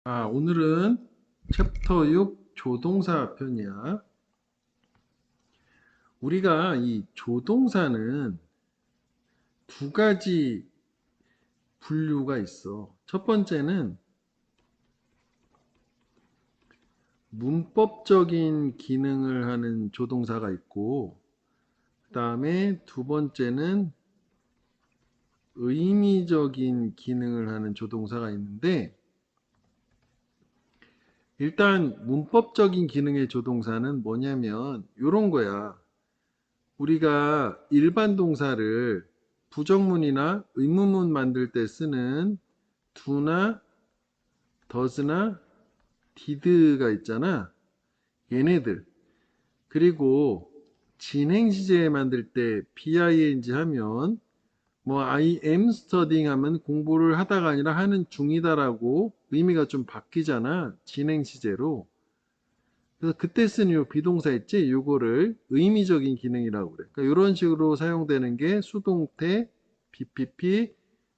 오늘은 챕터 6 조동사 편이야. 우리가 이 조동사는 두 가지 분류가 있어. 첫 번째는 문법적인 기능을 하는 조동사가 있고, 그 다음에 두 번째는 의미적인 기능을 하는 조동사가 있는데, 일단 문법적인 기능의 조동사는 뭐냐면 이런 거야. 우리가 일반 동사를 부정문이나 의문문 만들 때 쓰는 do나 does나 did가 있잖아. 얘네들. 그리고 진행 시제 만들 때 BING 하면 뭐 I am studying 하면 공부를 하다가 아니라 하는 중이다라고 의미가 좀 바뀌잖아. 진행 시제로. 그래서 그때 쓰는 요 비동사 있지? 요거를 의미적인 기능이라고 그래. 그러니까 이런 식으로 사용되는 게 수동태, BPP,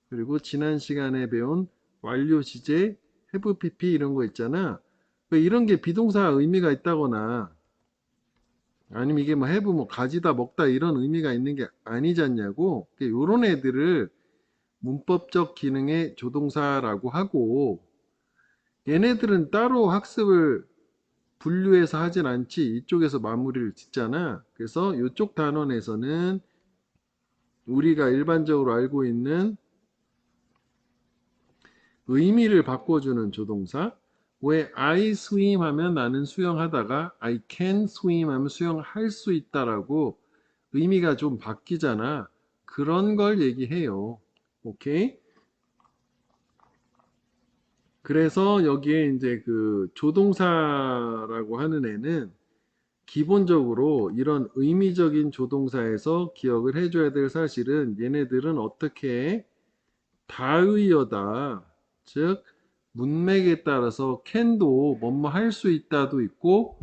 그리고 지난 시간에 배운 완료 시제, have PP 이런 거 있잖아. 왜 이런 게 비동사 의미가 있다거나 아니면 이게 뭐 have 뭐 가지다 먹다 이런 의미가 있는 게 아니지 않냐고. 요런 애들을 문법적 기능의 조동사라고 하고 얘네들은 따로 학습을 분류해서 하진 않지. 이쪽에서 마무리를 짓잖아. 그래서 이쪽 단원에서는 우리가 일반적으로 알고 있는 의미를 바꿔주는 조동사. 왜 I swim 하면 나는 수영하다가 I can swim 하면 수영할 수 있다라고 의미가 좀 바뀌잖아. 그런 걸 얘기해요. 오케이? 그래서 여기에 이제 그 조동사라고 하는 애는 기본적으로 이런 의미적인 조동사에서 기억을 해줘야 될 사실은 얘네들은 어떻게 다의어다. 즉 문맥에 따라서 can도 뭐뭐 할 수 있다도 있고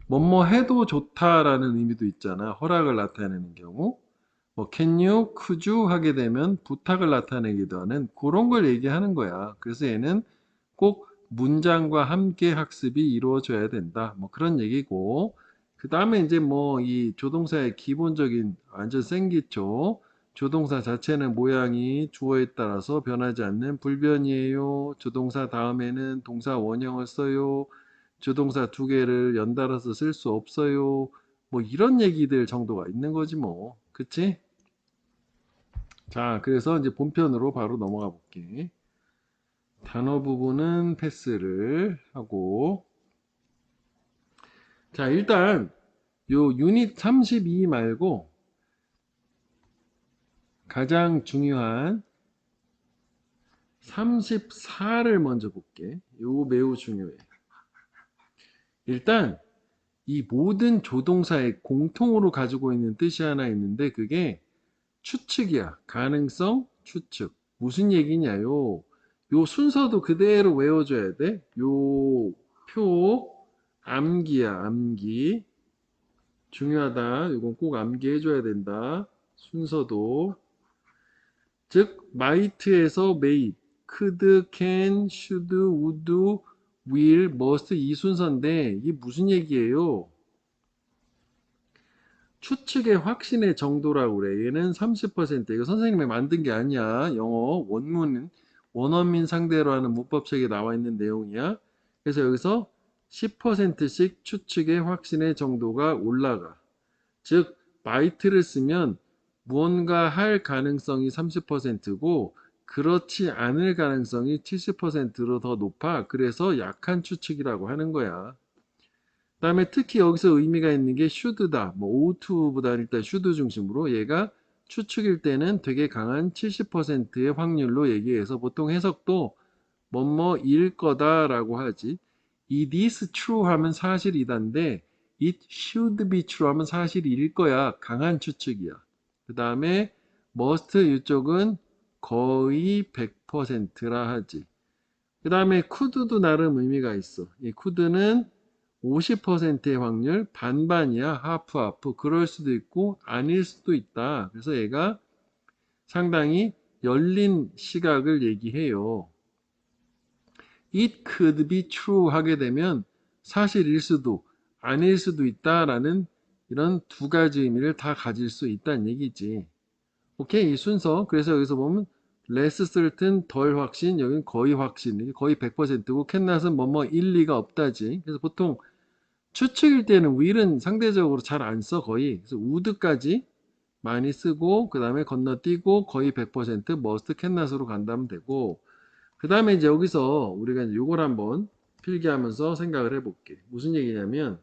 뭐뭐 해도 좋다라는 의미도 있잖아. 허락을 나타내는 경우. 뭐 can you, could you 하게 되면 부탁을 나타내기도 하는 그런 걸 얘기하는 거야. 그래서 얘는 꼭 문장과 함께 학습이 이루어져야 된다. 뭐 그런 얘기고. 그 다음에 이제 뭐 이 조동사의 기본적인 완전 생기초. 조동사 자체는 모양이 주어에 따라서 변하지 않는 불변이에요. 조동사 다음에는 동사 원형을 써요. 조동사 두 개를 연달아서 쓸 수 없어요. 뭐 이런 얘기들 정도가 있는 거지 뭐. 그치? 자, 그래서 이제 본편으로 바로 넘어가 볼게. 단어 부분은 패스를 하고. 자, 일단 요 유닛 32 말고 가장 중요한 34를 먼저 볼게. 요 매우 중요해. 일단 이 모든 조동사의 공통으로 가지고 있는 뜻이 하나 있는데 그게 추측이야. 가능성 추측. 무슨 얘기냐요? 요 순서도 그대로 외워줘야 돼. 요 표 암기야, 암기. 중요하다. 이건 꼭 암기해줘야 된다. 순서도. 즉, might에서 may, could, can, should, would, will, must 이 순서인데 이게 무슨 얘기예요? 추측의 확신의 정도라고 그래. 얘는 30%. 이거 선생님이 만든 게 아니야. 영어 원문 원어민 상대로 하는 문법책에 나와 있는 내용이야. 그래서 여기서 10%씩 추측의 확신의 정도가 올라가. 즉, 바이트를 쓰면 무언가 할 가능성이 30%고 그렇지 않을 가능성이 70%로 더 높아. 그래서 약한 추측이라고 하는 거야. 그다음에 특히 여기서 의미가 있는 게 should다. 뭐 ought 보다는 일단 should 중심으로 얘가 추측일 때는 되게 강한 70%의 확률로 얘기해서 보통 해석도 뭐뭐일 거다라고 하지. It is true 하면 사실이다인데 it should be true 하면 사실일 거야. 강한 추측이야. 그 다음에 must 이쪽은 거의 100%라 하지. 그 다음에 could도 나름 의미가 있어. 이 could는 50%의 확률, 반반이야. 하프 하프. 그럴 수도 있고 아닐 수도 있다. 그래서 얘가 상당히 열린 시각을 얘기해요. it could be true 하게 되면 사실일 수도 아닐 수도 있다라는 이런 두 가지 의미를 다 가질 수 있다는 얘기지. 오케이, 이 순서. 그래서 여기서 보면 less certain 덜 확신, 여기는 거의 확신, 거의 100%고 cannot은 뭐뭐 일리가 없다지. 그래서 보통 추측일 때는 will은 상대적으로 잘 안 써, 거의. 그래서 would까지 많이 쓰고 그 다음에 건너뛰고 거의 100% must, cannot으로 간다면 되고, 그 다음에 이제 여기서 우리가 이제 요걸 한번 필기하면서 생각을 해볼게. 무슨 얘기냐면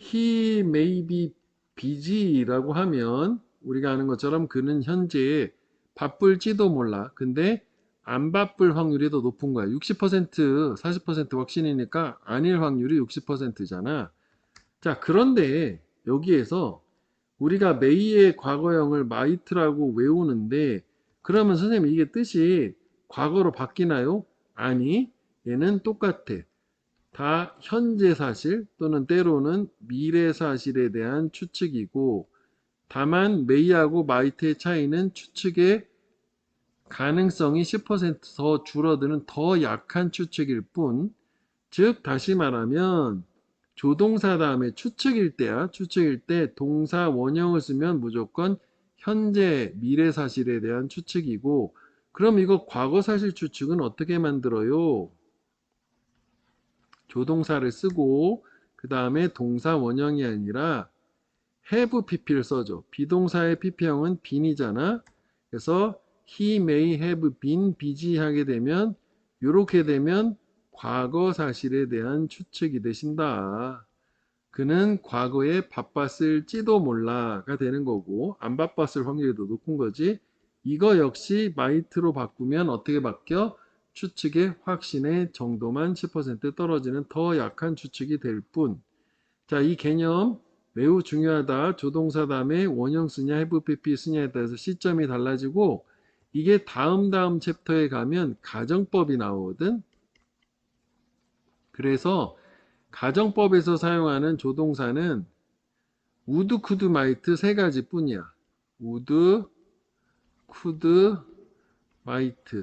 he may be busy라고 하면 우리가 아는 것처럼 그는 현재 바쁠지도 몰라. 근데 안 바쁠 확률이 더 높은 거야. 60% 40% 확신이니까 아닐 확률이 60%잖아. 자, 그런데 여기에서 우리가 may의 과거형을 might라고 외우는데 그러면 선생님 이게 뜻이 과거로 바뀌나요? 아니, 얘는 똑같아. 다 현재 사실 또는 때로는 미래 사실에 대한 추측이고, 다만 may하고 might의 차이는 추측의 가능성이 10%더 줄어드는 더 약한 추측일 뿐, 즉 다시 말하면 조동사 다음에 추측일 때야. 추측일 때 동사 원형을 쓰면 무조건 현재 미래 사실에 대한 추측이고, 그럼 이거 과거 사실 추측은 어떻게 만들어요? 조동사를 쓰고 그 다음에 동사 원형이 아니라 have pp를 써줘. 비동사의 pp형은 been이잖아. 그래서 he may have been busy 하게 되면 이렇게 되면 과거 사실에 대한 추측이 되신다. 그는 과거에 바빴을지도 몰라가 되는 거고, 안 바빴을 확률이 더 높은 거지. 이거 역시 might로 바꾸면 어떻게 바뀌어? 추측의 확신의 정도만 10% 떨어지는 더 약한 추측이 될 뿐. 자, 이 개념 매우 중요하다. 조동사 다음에 원형 쓰냐 have pp 쓰냐에 따라서 시점이 달라지고, 이게 다음 챕터에 가면 가정법이 나오거든. 그래서 가정법에서 사용하는 조동사는 would, could, might 세 가지 뿐이야. would, could, might.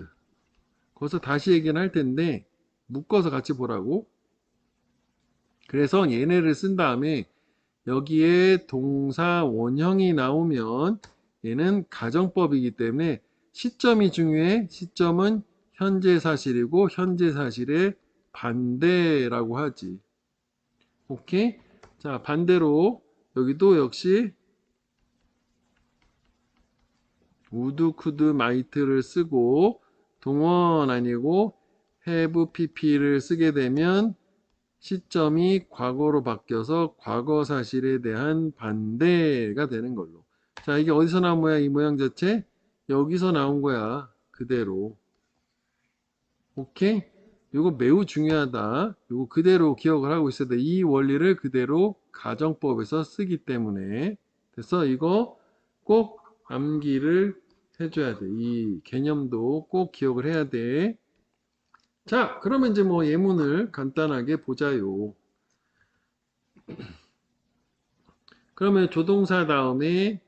거기서 다시 얘기는 할 텐데 묶어서 같이 보라고. 그래서 얘네를 쓴 다음에 여기에 동사 원형이 나오면 얘는 가정법이기 때문에 시점이 중요해. 시점은 현재 사실이고 현재 사실의 반대라고 하지. 오케이? 자, 반대로 여기도 역시 would, could, might를 쓰고 동원 아니고 have pp를 쓰게 되면 시점이 과거로 바뀌어서 과거 사실에 대한 반대가 되는 걸로. 자, 이게 어디서 나온 거야? 이 모양 자체? 여기서 나온 거야. 그대로. 오케이? 이거 매우 중요하다. 이거 그대로 기억을 하고 있어야 돼. 이 원리를 그대로 가정법에서 쓰기 때문에. 그래서 이거 꼭 암기를 해줘야 돼. 이 개념도 꼭 기억을 해야 돼. 자, 그러면 이제 뭐 예문을 간단하게 보자요. 그러면 조동사 다음에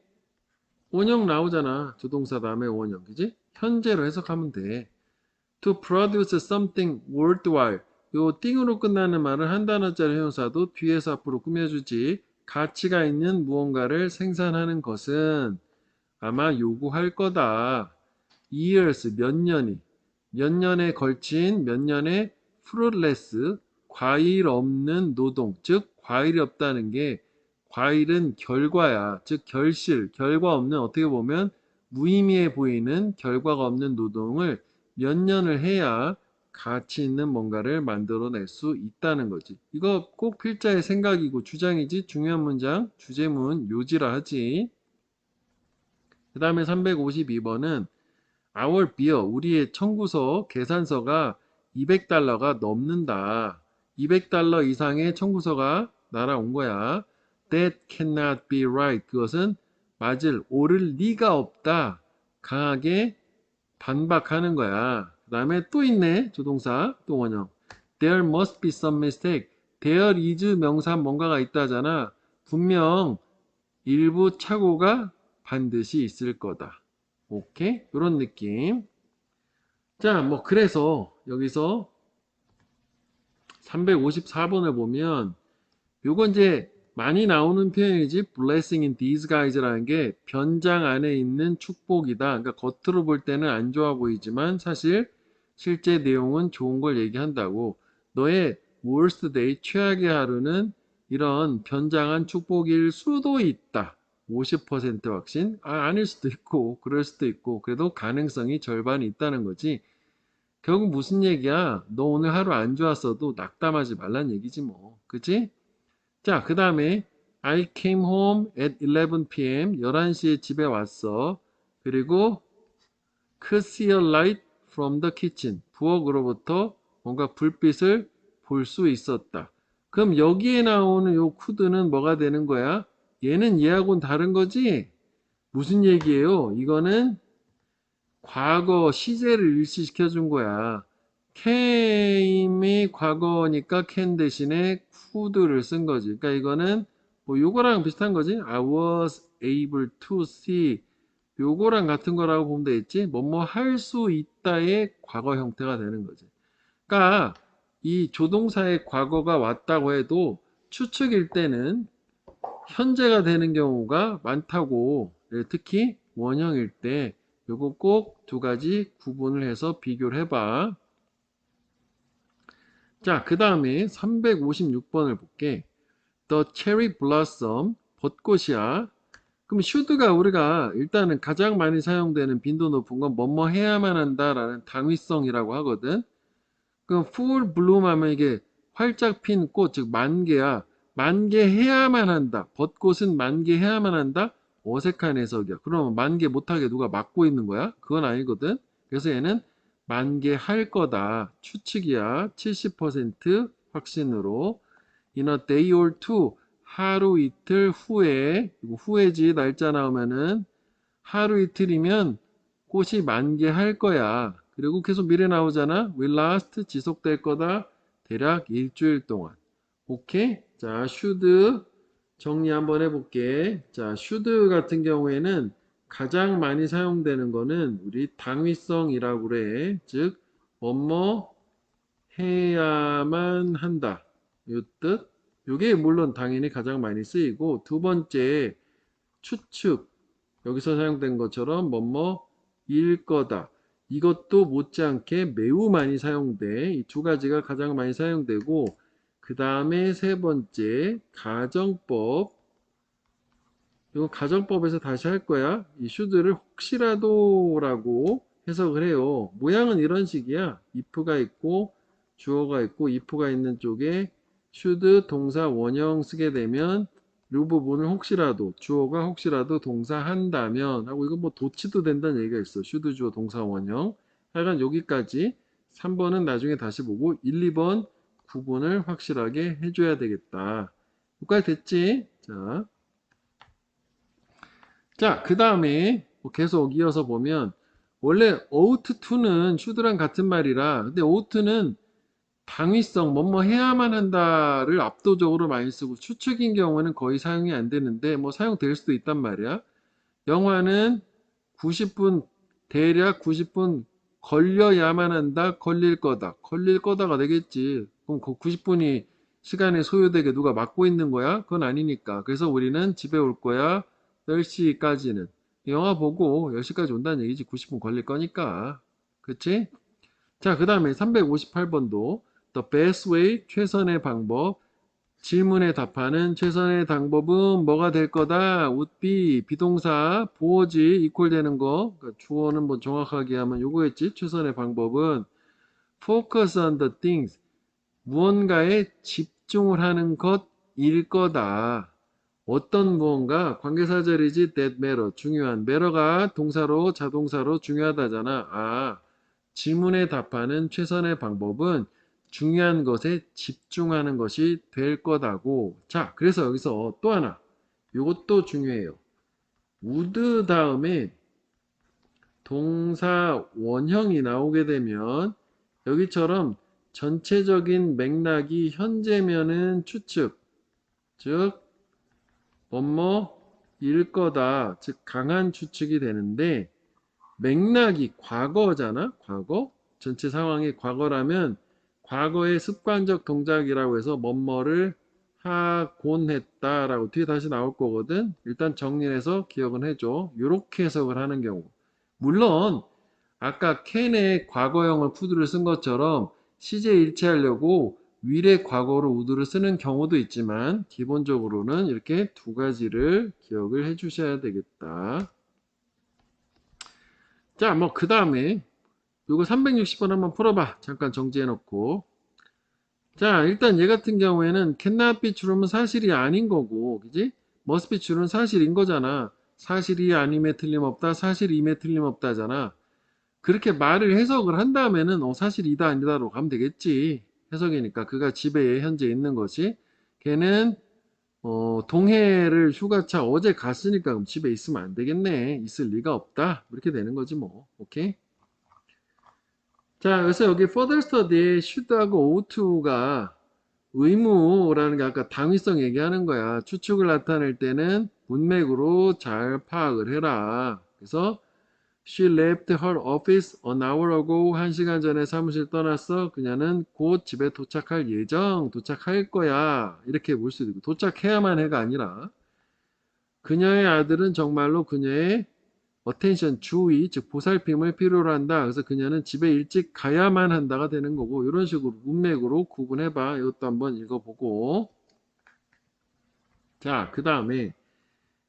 원형 나오잖아. 조동사 다음에 원형, 그지? 현재로 해석하면 돼. To produce something worthwhile. 요 띵으로 끝나는 말은 한 단어짜리 형용사도 뒤에서 앞으로 꾸며주지. 가치가 있는 무언가를 생산하는 것은 아마 요구할 거다. years, 몇 년에 걸친, 몇 년의 fruitless, 과일 없는 노동, 즉 과일이 없다는 게 과일은 결과야. 즉 결실, 결과 없는, 어떻게 보면 무의미해 보이는 결과가 없는 노동을 몇 년을 해야 가치 있는 뭔가를 만들어낼 수 있다는 거지. 이거 꼭 필자의 생각이고 주장이지. 중요한 문장, 주제문, 요지라 하지. 그 다음에 352번은 our bill, 우리의 청구서, 계산서가 200달러가 넘는다. 200달러 이상의 청구서가 날아온 거야. That cannot be right. 그것은 옳을 리가 없다. 강하게 반박하는 거야. 그 다음에 또 있네. 조동사, 또 원형. There must be some mistake. There is 명사 뭔가가 있다잖아. 분명 일부 착오가 반드시 있을 거다. 오케이? 이런 느낌. 자, 뭐 그래서 여기서 354번을 보면 요건 이제 많이 나오는 표현이지 blessing in disguise라는 게 변장 안에 있는 축복이다. 그러니까 겉으로 볼 때는 안 좋아 보이지만 사실 실제 내용은 좋은 걸 얘기한다고. 너의 worst day, 최악의 하루는 이런 변장한 축복일 수도 있다. 50% 확신? 아닐 수도 있고 그럴 수도 있고 그래도 가능성이 절반이 있다는 거지. 결국 무슨 얘기야? 너 오늘 하루 안 좋았어도 낙담하지 말란 얘기지 뭐. 그치? 자, 그 다음에 I came home at 11 p.m. 11시에 집에 왔어. 그리고 could see a light from the kitchen. 부엌으로부터 뭔가 불빛을 볼 수 있었다. 그럼 여기에 나오는 요 could는 뭐가 되는 거야? 얘는 얘하고는 다른 거지? 무슨 얘기예요? 이거는 과거 시제를 일치시켜 준 거야. came이 과거니까 can 대신에 could를 쓴 거지. 그러니까 이거는 뭐 요거랑 비슷한 거지. I was able to see 요거랑 같은 거라고 보면 되겠지. 뭐뭐 할 수 있다의 과거 형태가 되는 거지. 그러니까 이 조동사의 과거가 왔다고 해도 추측일 때는 현재가 되는 경우가 많다고. 예, 특히 원형일 때 요거 꼭 두 가지 구분을 해서 비교를 해봐. 자, 그 다음에 356번을 볼게. The cherry blossom, 벚꽃이야. 그럼 should가 우리가 일단은 가장 많이 사용되는 빈도 높은 건 뭐뭐 해야만 한다라는 당위성이라고 하거든. 그럼 full bloom 하면 이게 활짝 핀 꽃, 즉 만개야. 만개해야만 한다. 벚꽃은 만개해야만 한다. 어색한 해석이야. 그러면 만개 못하게 누가 막고 있는 거야? 그건 아니거든. 그래서 얘는 만개할 거다. 추측이야. 70% 확신으로. In a day or two. 하루 이틀 후에, 이거 후에지 날짜 나오면은 하루 이틀이면 꽃이 만개할 거야. 그리고 계속 미래 나오잖아. will last 지속될 거다. 대략 일주일 동안. 오케이? 자, should 정리 한번 해볼게. 자, should 같은 경우에는 가장 많이 사용되는 거는 우리 당위성이라고 그래. 즉, 뭐뭐 해야만 한다. 요 뜻. 요게 물론 당연히 가장 많이 쓰이고 두 번째 추측. 여기서 사용된 것처럼 뭐뭐일 거다. 이것도 못지않게 매우 많이 사용돼. 이 두 가지가 가장 많이 사용되고 그 다음에 세 번째 가정법. 이거 가정법에서 다시 할 거야. 이 should를 혹시라도라고 해석을 해요. 모양은 이런 식이야. if가 있고 주어가 있고 if가 있는 쪽에 should 동사 원형 쓰게 되면 이 부분을 혹시라도 주어가 혹시라도 동사 한다면 하고 이거 뭐 도치도 된다는 얘기가 있어. should 주어 동사 원형. 하여간 여기까지 3번은 나중에 다시 보고 1, 2번 구분을 확실하게 해줘야 되겠다. 여기까지 됐지? 자, 그 다음에 계속 이어서 보면 원래 ought to는 should랑 같은 말이라 근데 ought는 당위성 뭐뭐 해야만 한다를 압도적으로 많이 쓰고 추측인 경우는 거의 사용이 안 되는데 뭐 사용될 수도 있단 말이야. 영화는 90분 대략 90분 걸려야만 한다. 걸릴 거다. 걸릴 거다가 되겠지. 그럼 그 90분이 시간에 소요되게 누가 막고 있는 거야? 그건 아니니까. 그래서 우리는 집에 올 거야. 10시까지는. 영화 보고 10시까지 온다는 얘기지. 90분 걸릴 거니까. 그치? 자, 그 다음에 358번도 The best way, 최선의 방법. 질문에 답하는 최선의 방법은 뭐가 될 거다? would be, 비동사, 보어지, 이퀄 되는 거. 그러니까 주어는 뭐 정확하게 하면 요거였지. 최선의 방법은 focus on the things, 무언가에 집중을 하는 것일 거다. 어떤 무언가, 관계사절이지 that matter, 중요한. matter가 동사로, 자동사로 중요하다잖아. 아, 질문에 답하는 최선의 방법은 중요한 것에 집중하는 것이 될 거다고. 자, 그래서 여기서 또 하나. 이것도 중요해요. would 다음에 동사 원형이 나오게 되면 여기처럼 전체적인 맥락이 현재면은 추측, 즉 뭐뭐일 거다, 즉 강한 추측이 되는데 맥락이 과거잖아, 과거. 전체 상황이 과거라면 과거의 습관적 동작이라고 해서 뭐뭐를 하곤 했다라고 뒤에 다시 나올 거거든. 일단 정리해서 기억은 해줘. 이렇게 해석을 하는 경우. 물론 아까 캔의 과거형을 could를 쓴 것처럼 시제 일치하려고 위례 과거로 would를 쓰는 경우도 있지만 기본적으로는 이렇게 두 가지를 기억을 해 주셔야 되겠다. 자, 뭐 그 다음에 요거 360번 한번 풀어봐. 잠깐 정지해 놓고. 자, 일단 얘 같은 경우에는 cannot be true는 사실이 아닌 거고, 그지? must be true는 사실인 거잖아. 사실이 아님에 틀림없다, 사실임에 틀림없다잖아. 그렇게 말을 해석을 한 다음에는 사실이다 아니다로 가면 되겠지. 해석이니까 그가 집에 현재 있는 것이 걔는 동해를 휴가차 어제 갔으니까 그럼 집에 있으면 안 되겠네. 있을 리가 없다. 이렇게 되는 거지 뭐. 오케이. 자, 그래서 여기 further study에 should하고 ought to가 의무라는 게 아까 당위성 얘기하는 거야. 추측을 나타낼 때는 문맥으로 잘 파악을 해라. 그래서 She left her office an hour ago. 1시간 전에 사무실 떠났어. 그녀는 곧 집에 도착할 예정, 도착할 거야. 이렇게 볼 수도 있고, 도착해야만 해가 아니라, 그녀의 아들은 정말로 그녀의 attention, 주의, 즉 보살핌을 필요로 한다. 그래서 그녀는 집에 일찍 가야만 한다가 되는 거고, 이런 식으로 문맥으로 구분해봐. 이것도 한번 읽어보고. 자, 그 다음에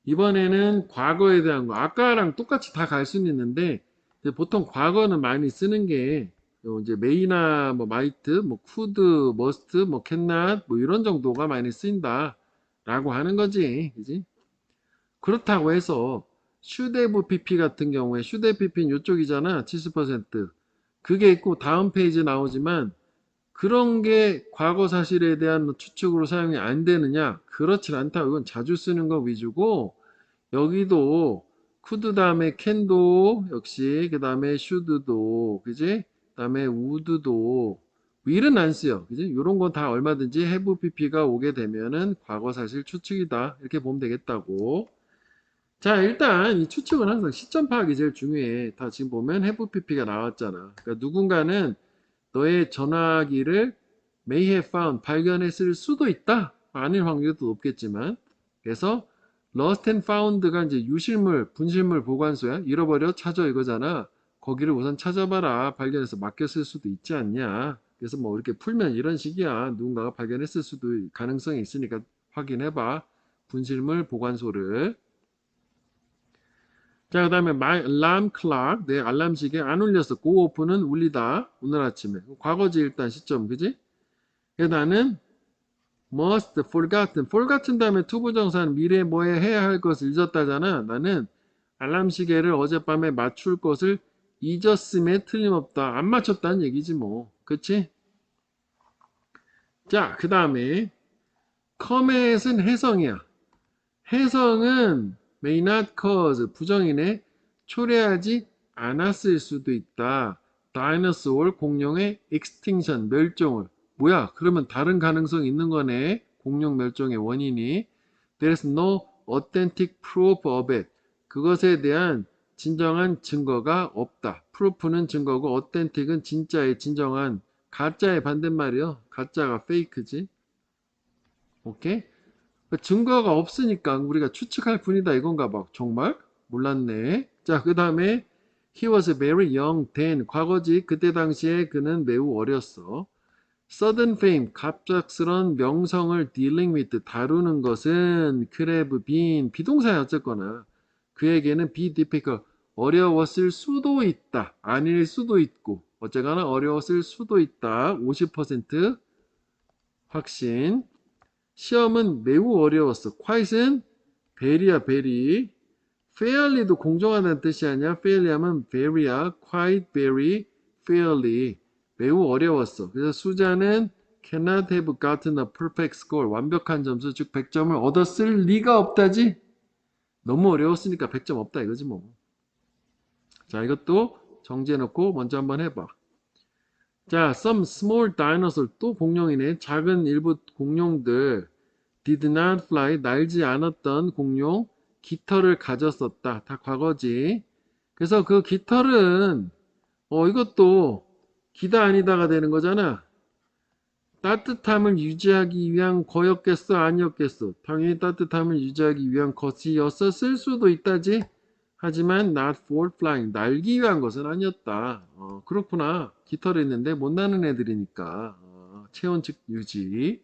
이번에는 과거에 대한 거. 아까랑 똑같이 다 갈 수는 있는데 이제 보통 과거는 많이 쓰는 게 이제 may나 뭐 might, 뭐 could, must, 뭐 cannot 뭐 이런 정도가 많이 쓰인다 라고 하는 거지. 그지? 그렇다고 해서 should have pp 같은 경우에 should have pp는 이쪽이잖아. 70%. 그게 있고 다음 페이지 나오지만 그런 게 과거 사실에 대한 추측으로 사용이 안 되느냐? 그렇진 않다. 이건 자주 쓰는 거 위주고 여기도 could 다음에 can도 역시 그 다음에 should도 그지? 그 다음에 would도 will은 안 쓰여 그지? 이런 건 다 얼마든지 have pp가 오게 되면은 과거 사실 추측이다 이렇게 보면 되겠다고. 자, 일단 이 추측은 항상 시점 파악이 제일 중요해. 다 지금 보면 have pp가 나왔잖아. 그러니까 누군가는 너의 전화기를 may have found 발견했을 수도 있다. 아닐 확률도 높겠지만 그래서 lost and found가 이제 유실물, 분실물 보관소야. 잃어버려 찾아 이거잖아. 거기를 우선 찾아봐라. 발견해서 맡겼을 수도 있지 않냐. 그래서 뭐 이렇게 풀면 이런 식이야. 누군가가 발견했을 수도 가능성이 있으니까 확인해봐. 분실물 보관소를. 자, 그 다음에 my alarm clock, 내 알람 시계 안 울렸어. go off는 울리다. 오늘 아침에. 과거지 일단 시점, 그지? 나는 must, forgotten. forgotten 다음에 투부정사는 미래에 뭐에 해야 할 것을 잊었다잖아. 나는 알람 시계를 어젯밤에 맞출 것을 잊었음에 틀림없다. 안 맞췄다는 얘기지 뭐. 그치? 자, 그 다음에 comment은 해성이야. 해성은 may not cause 부정이네. 초래하지 않았을 수도 있다. dinosaur 공룡의 extinction 멸종을 뭐야? 그러면 다른 가능성이 있는 거네. 공룡 멸종의 원인이. There's no authentic proof of it. 그것에 대한 진정한 증거가 없다. proof는 증거고 authentic은 진짜의 진정한 가짜의 반대말이요. 가짜가 fake지. 오케이? 증거가 없으니까 우리가 추측할 뿐이다 이건가 봐. 정말? 몰랐네. 자, 그 다음에 he was very young then. 과거지. 그때 당시에 그는 매우 어렸어. sudden fame. 갑작스런 명성을 dealing with. 다루는 것은 could have been. 비동사야 어쨌거나. 그에게는 be difficult. 어려웠을 수도 있다. 아닐 수도 있고. 어쨌거나 어려웠을 수도 있다. 50% 확신. 시험은 매우 어려웠어. quite은 very야, very. fairly도 공정하다는 뜻이 아니야. fairly 하면 very야. quite, very, fairly. 매우 어려웠어. 그래서 수자는 cannot have gotten a perfect score. 완벽한 점수, 즉 100점을 얻었을 리가 없다지. 너무 어려웠으니까 100점 없다 이거지 뭐. 자, 이것도 정지해놓고 먼저 한번 해봐. 자, some small dinosaur 또 공룡이네. 작은 일부 공룡들 did not fly 날지 않았던 공룡 깃털을 가졌었다. 다 과거지. 그래서 그 깃털은 이것도 기다 아니다가 되는 거잖아. 따뜻함을 유지하기 위한 거였겠어? 아니었겠어? 당연히 따뜻함을 유지하기 위한 것이었을 수도 있다지. 하지만 not for flying. 날기 위한 것은 아니었다. 그렇구나. 깃털을 했는데 못 나는 애들이니까. 체온 즉 유지.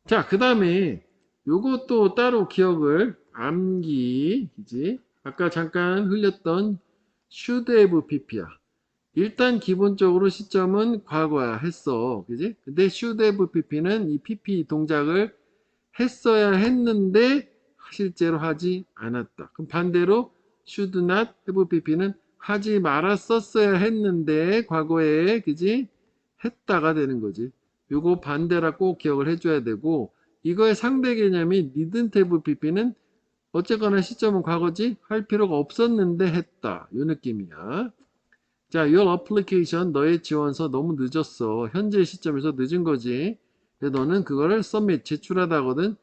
자, 그 다음에 요것도 따로 기억을 암기. 그지? 아까 잠깐 흘렸던 should have pp야. 일단 기본적으로 시점은 과거야. 했어. 그지? 근데 should have pp는 이 pp 동작을 했어야 했는데 실제로 하지 않았다. 그럼 반대로 should not have pp는 하지 말았었어야 했는데 과거에 그지? 했다가 되는 거지. 요거 반대라 꼭 기억을 해줘야 되고, 이거의 상대 개념이 didn't have pp는 어쨌거나 시점은 과거지 할 필요가 없었는데 했다. 요 느낌이야. 자, your application, 너의 지원서 너무 늦었어. 현재 시점에서 늦은 거지. 근데 너는 그거를 submit, 제출하다거든.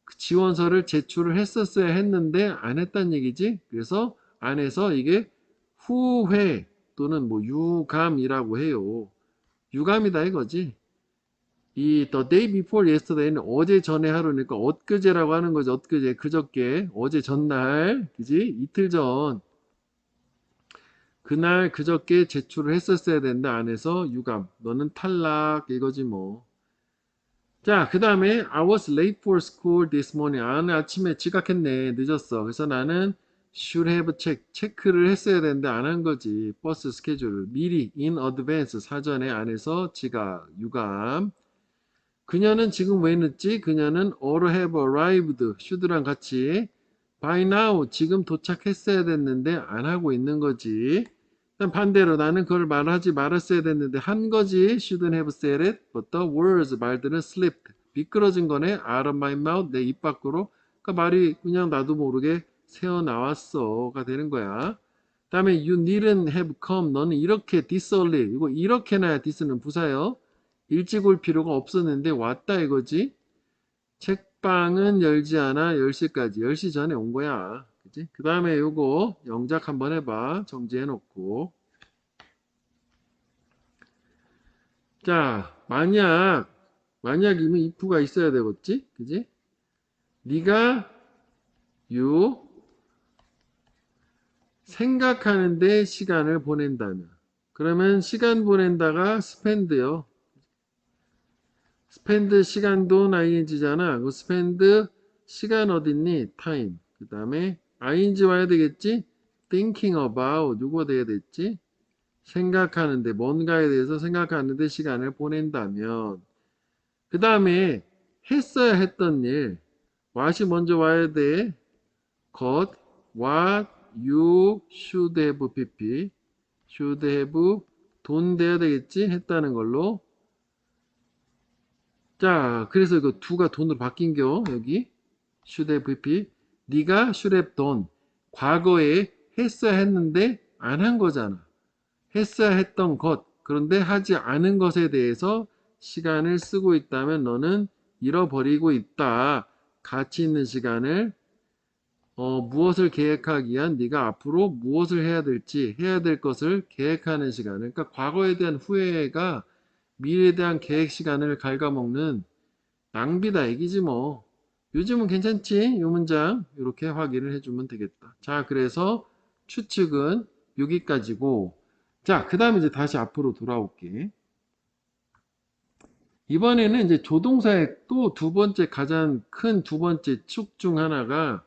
그 지원서를 제출을 했었어야 했는데 안 했단 얘기지. 그래서 안에서 이게 후회 또는 뭐 유감이라고 해요. 유감이다 이거지. 이 the day before yesterday는 어제 전에 하루니까 엊그제라고 하는 거지. 엊그제, 그저께, 어제 전날, 그지? 이틀 전. 그날 그저께 제출을 했었어야 되는데 안 해서 유감. 너는 탈락 이거지 뭐. 자, 그 다음에 I was late for school this morning. 아침에 지각했네. 늦었어. 그래서 나는 should have 체크를 했어야 되는데 안 한 거지. 버스 스케줄을 미리 in advance 사전에 안 해서 지각, 유감. 그녀는 지금 왜 늦지? 그녀는 ought to have arrived should랑 같이 by now 지금 도착했어야 됐는데 안 하고 있는 거지. 반대로 나는 그걸 말하지 말았어야 됐는데 한 거지. shouldn't have said it, but the words 말들은 slipped 미끄러진 거네. out of my mouth 내 입 밖으로. 그러니까 말이 그냥 나도 모르게 새어 나왔어가 되는 거야. 다음에 you needn't have come 너는 이렇게 this early 이거 이렇게나 this는 부사요. 일찍 올 필요가 없었는데 왔다 이거지. 책방은 열지 않아 10시까지 10시 전에 온 거야. 그치? 그 다음에 요거 영작 한번 해봐. 정지해 놓고. 자, 만약이면 if가 있어야 되겠지? 그지? 네가 you 생각하는데 시간을 보낸다면 그러면 시간 보낸다가 spend요. spend 시간도 ing잖아. 그 spend 시간 어딨니? time. 그 다음에 ing 와야 되겠지? thinking about 누구 돼야 됐지? 생각하는데 뭔가에 대해서 생각하는데 시간을 보낸다면 그 다음에 했어야 했던 일 what이 먼저 와야 돼. got what you should have pp should have 돈 돼야 되겠지? 했다는 걸로. 자, 그래서 이거 두가 돈으로 바뀐겨. 여기 should have pp 네가 should have done 과거에 했어야 했는데 안 한 거잖아. 했어야 했던 것 그런데 하지 않은 것에 대해서 시간을 쓰고 있다면 너는 잃어버리고 있다. 가치 있는 시간을 무엇을 계획하기 위한 네가 앞으로 무엇을 해야 될지 해야 될 것을 계획하는 시간을 그러니까 과거에 대한 후회가 미래에 대한 계획 시간을 갉아먹는 낭비다 얘기지 뭐. 요즘은 괜찮지? 이 문장 이렇게 확인을 해주면 되겠다. 자, 그래서 추측은 여기까지고 자, 그 다음에 이제 다시 앞으로 돌아올게. 이번에는 이제 조동사의 또 두 번째 가장 큰 두 번째 축 중 하나가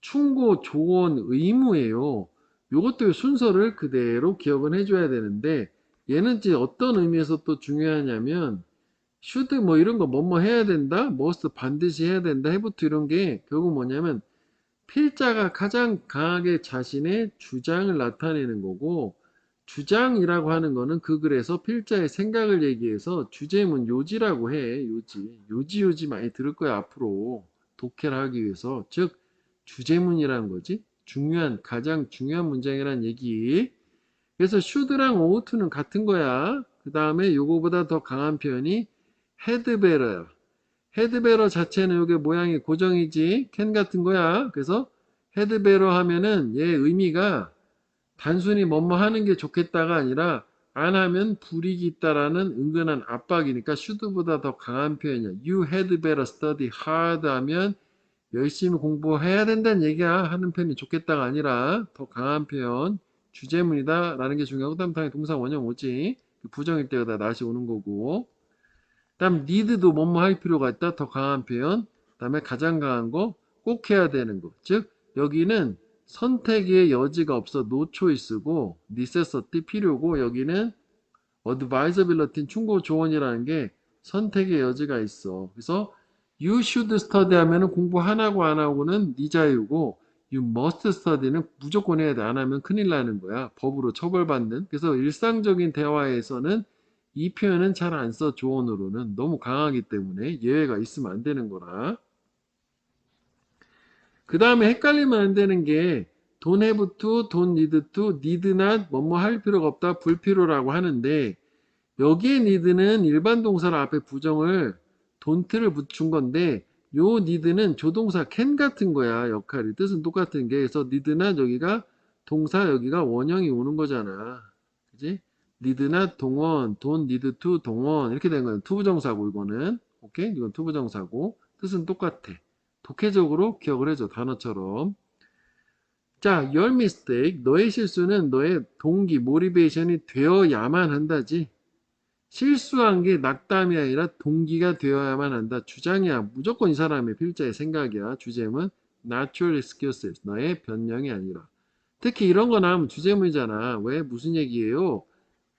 충고, 조언, 의무예요. 요것도 순서를 그대로 기억은 해줘야 되는데 얘는 이제 어떤 의미에서 또 중요하냐면 should 뭐 이런 거 뭐뭐 해야 된다, must 반드시 해야 된다, have to 이런 게 결국 뭐냐면 필자가 가장 강하게 자신의 주장을 나타내는 거고 주장이라고 하는 거는 그 글에서 필자의 생각을 얘기해서 주제문 요지라고 해. 요지 많이 들을 거야 앞으로 독해를 하기 위해서. 즉 주제문이라는 거지. 가장 중요한 문장이라는 얘기. 그래서 should랑 ought to는 같은 거야. 그 다음에 요거보다 더 강한 표현이 had better야. had better 자체는 이게 모양이 고정이지. can 같은 거야. 그래서 had better 하면은 얘 의미가 단순히 뭐뭐 하는 게 좋겠다가 아니라 안 하면 불이익이 있다라는 은근한 압박이니까 should보다 더 강한 표현이야. You had better study hard 하면 열심히 공부해야 된다는 얘기야. 하는 편이 좋겠다가 아니라 더 강한 표현. 주제문이다 라는 게 중요하고, 다음 당연히 동사 원형 오지. 부정일 때가 다 낫이 오는 거고. 다음 need도 뭐뭐 할 필요가 있다. 더 강한 표현. 다음에 가장 강한 거 꼭 해야 되는 거. 즉 여기는 선택의 여지가 없어 no choice고 necessity 필요고, 여기는 advisability 충고 조언이라는 게 선택의 여지가 있어. 그래서 you should study 하면은 공부 안 하고 안 하고는 네 자유고, you must study는 무조건 해야 돼. 안 하면 큰일 나는 거야. 법으로 처벌받는. 그래서 일상적인 대화에서는 이 표현은 잘 안 써. 조언으로는 너무 강하기 때문에 예외가 있으면 안 되는 거라. 그 다음에 헷갈리면 안 되는 게 don't have to, don't need to, need not, 뭐뭐 할 필요가 없다, 불필요라고 하는데, 여기에 need는 일반 동사를 앞에 부정을 don't를 붙인 건데, 요 need는 조동사 can 같은 거야. 역할이 뜻은 똑같은 게. 그래서 need not 여기가 동사, 여기가 원형이 오는 거잖아. 그지? need not 동원, don't need to 동원 이렇게 된 거야. 투부정사고 이거는. 오케이? 이건 투부정사고 뜻은 똑같아. 독해적으로 기억을 해줘. 단어처럼. 자, your mistake. 너의 실수는 너의 동기, 모티베이션이 되어야만 한다지. 실수한 게 낙담이 아니라 동기가 되어야만 한다. 주장이야. 무조건 이 사람의 필자의 생각이야. 주제문 natural excuses. 너의 변명이 아니라. 특히 이런 거 나오면 주제문이잖아. 왜? 무슨 얘기예요?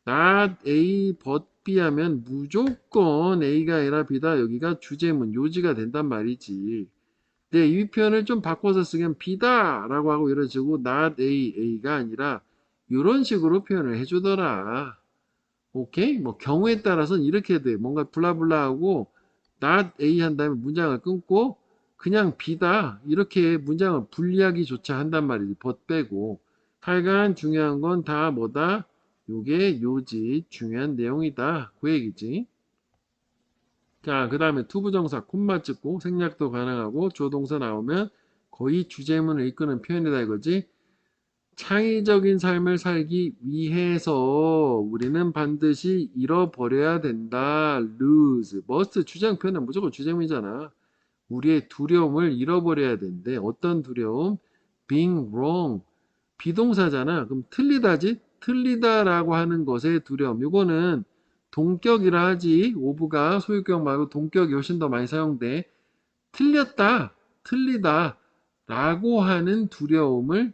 not A but B 하면 무조건 A가 아니라 B다. 여기가 주제문, 요지가 된단 말이지. 네, 이 표현을 좀 바꿔서 쓰면 B다 라고 하고 이러지고 not A, A가 아니라 이런 식으로 표현을 해주더라. 오케이? 뭐 경우에 따라서는 이렇게 돼. 뭔가 블라블라 하고 not A 한 다음에 문장을 끊고 그냥 B다 이렇게 문장을 분리하기조차 한단 말이지. but 빼고. 하여간 중요한 건 다 뭐다? 요게 요지 중요한 내용이다. 그 얘기지. 자, 그 다음에 투부정사 콤마 찍고 생략도 가능하고 조동사 나오면 거의 주제문을 이끄는 표현이다 이거지. 창의적인 삶을 살기 위해서 우리는 반드시 잃어버려야 된다. lose, must 주장 표현은 무조건 주제문이잖아. 우리의 두려움을 잃어버려야 된대. 어떤 두려움? being wrong. 비동사잖아. 그럼 틀리다지? 틀리다라고 하는 것의 두려움. 이거는 동격이라 하지. 오브가 소유격 말고 동격이 훨씬 더 많이 사용돼. 틀렸다, 틀리다 라고 하는 두려움을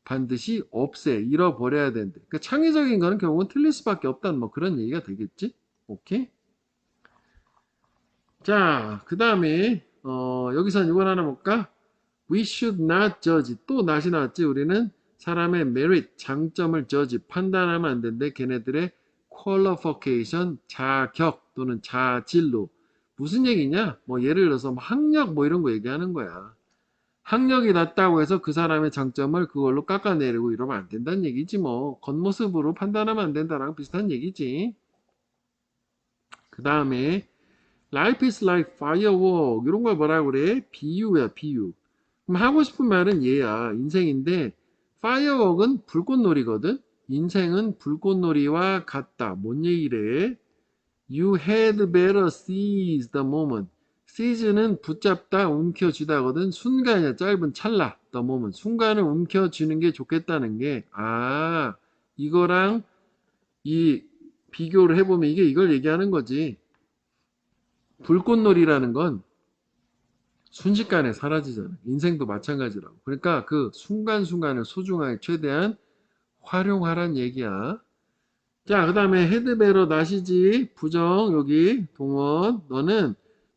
반드시 없애, 잃어버려야 된대. 그러니까 창의적인 거는 결국은 틀릴 수밖에 없다는 뭐 그런 얘기가 되겠지. 오케이? 자, 그 다음에 여기서는 이걸 하나 볼까? We should not judge. 또 낫이 나왔지. 우리는 사람의 merit, 장점을 judge, 판단하면 안 되는데 걔네들의 qualification, 자격 또는 자질로. 무슨 얘기냐? 뭐 예를 들어서 뭐 학력 뭐 이런 거 얘기하는 거야. 학력이 낮다고 해서 그 사람의 장점을 그걸로 깎아내리고 이러면 안 된다는 얘기지 뭐. 겉모습으로 판단하면 안 된다랑 비슷한 얘기지. 그 다음에 Life is like firework 이런 걸 뭐라고 그래? 비유야 비유. 그럼 하고 싶은 말은 얘야. 인생인데 firework은 불꽃놀이거든. 인생은 불꽃놀이와 같다. 뭔 얘기래? You had better seize the moment. seize는 붙잡다, 움켜쥐다거든. 순간이야. 짧은 찰나. the moment. 순간을 움켜쥐는 게 좋겠다는 게, 이거랑 이 비교를 해보면 이게 이걸 얘기하는 거지. 불꽃놀이라는 건 순식간에 사라지잖아. 인생도 마찬가지라고. 그러니까 그 순간순간을 소중하게 최대한 활용하란 얘기야. 자, 그 다음에 헤드베러 나시지 부정 여기 동원 너는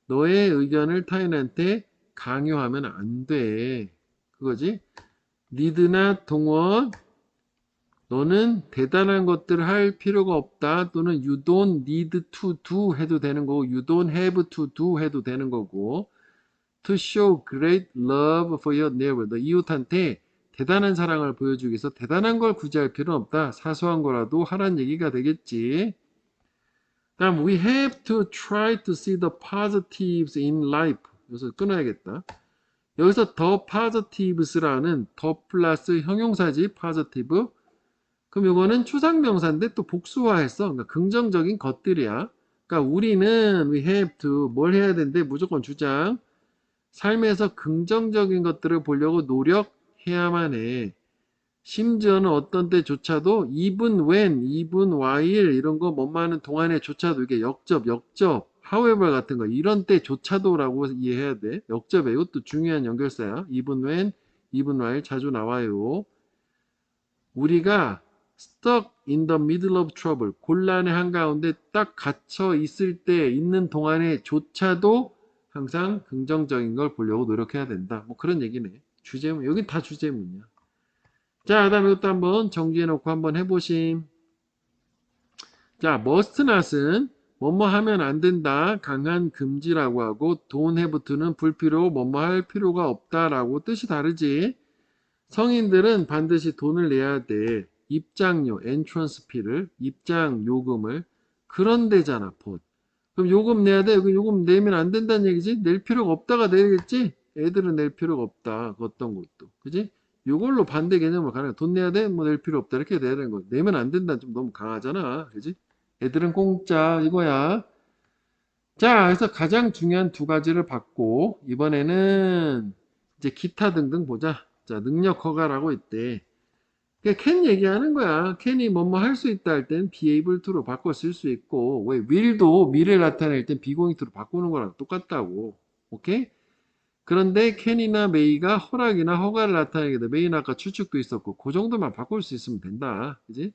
너의 의견을 타인한테 강요하면 안 돼. 그거지. 니드나 동원 너는 대단한 것들을 할 필요가 없다. 또는 you don't need to do 해도 되는 거고 you don't have to do 해도 되는 거고 to show great love for your neighbor. 너 이웃한테 대단한 사랑을 보여주기 위해서 대단한 걸 굳이 할 필요는 없다. 사소한 거라도 하란 얘기가 되겠지. 다음 we have to try to see the positives in life. 여기서 끊어야겠다. 여기서 the positives라는 더 플러스 형용사지 positive. 그럼 요거는 추상명사인데 또 복수화했어. 그러니까 긍정적인 것들이야. 그러니까 우리는 we have to 뭘 해야 되는데 무조건 주장. 삶에서 긍정적인 것들을 보려고 노력해야만 해. 심지어는 어떤 때조차도 even when, even while 이런 거 뭐뭐 하는 동안에조차도 이게 역접, however 같은 거 이런 때조차도라고 이해해야 돼. 역접에 이것도 중요한 연결사야. even when, even while 자주 나와요. 우리가 stuck in the middle of trouble, 곤란의 한가운데 딱 갇혀 있을 때 있는 동안에조차도 항상 긍정적인 걸 보려고 노력해야 된다. 뭐 그런 얘기네. 주제문, 여긴 다 주제문이야. 자, 그 다음에 이것도 한번 정리해 놓고 한번 해보심. 자, must not은 뭐뭐 하면 안 된다. 강한 금지라고 하고 don't have to는 불필요, 뭐뭐 할 필요가 없다라고 뜻이 다르지. 성인들은 반드시 돈을 내야 돼. 입장료, entrance fee를, 입장 요금을. 그런 데잖아, 곧. 그럼 요금 내야 돼? 여기 요금 내면 안 된다는 얘기지? 낼 필요가 없다가 내겠지? 애들은 낼 필요가 없다. 그 어떤 것도. 그지? 요걸로 반대 개념을 가는 거야. 돈 내야 돼? 뭐 낼 필요 없다. 이렇게 돼야 되는 거야. 내면 안 된다. 좀 너무 강하잖아. 그지? 애들은 공짜. 이거야. 자, 그래서 가장 중요한 두 가지를 받고, 이번에는 이제 기타 등등 보자. 자, 능력 허가라고 있대. 그러니까 can 얘기하는 거야. can이 뭐뭐 할 수 있다 할 땐 be able to로 바꿔 쓸 수 있고, 왜 will도 미래를 나타낼 땐 be going to로 바꾸는 거랑 똑같다고. 오케이? 그런데 can이나 may가 허락이나 허가를 나타내게 돼. may는 아까 추측도 있었고, 그 정도만 바꿀 수 있으면 된다. 그지?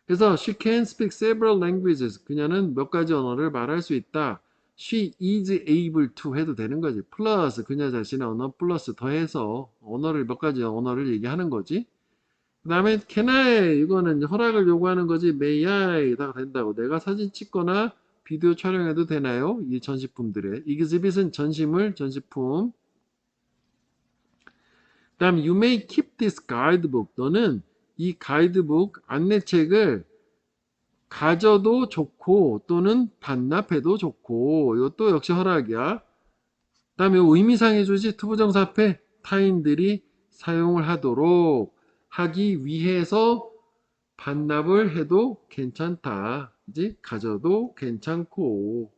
그래서 she can speak several languages. 그녀는 몇 가지 언어를 말할 수 있다. She is able to 해도 되는 거지. 플러스 그녀 자신의 언어 플러스 더해서 언어를 몇 가지 언어를 얘기하는 거지. 그 다음에 can I 이거는 허락을 요구하는 거지. may I 다 된다고. 내가 사진 찍거나 비디오 촬영해도 되나요? 이 전시품들의 exhibit은 전시물, 전시품. 그 다음 you may keep this guidebook. 너는 이 가이드북 안내책을 가져도 좋고 또는 반납해도 좋고 이것도 역시 허락이야. 그 다음에 의미상해 주지 투부정사 앞에 타인들이 사용을 하도록 하기 위해서 반납을 해도 괜찮다. 이제 가져도 괜찮고.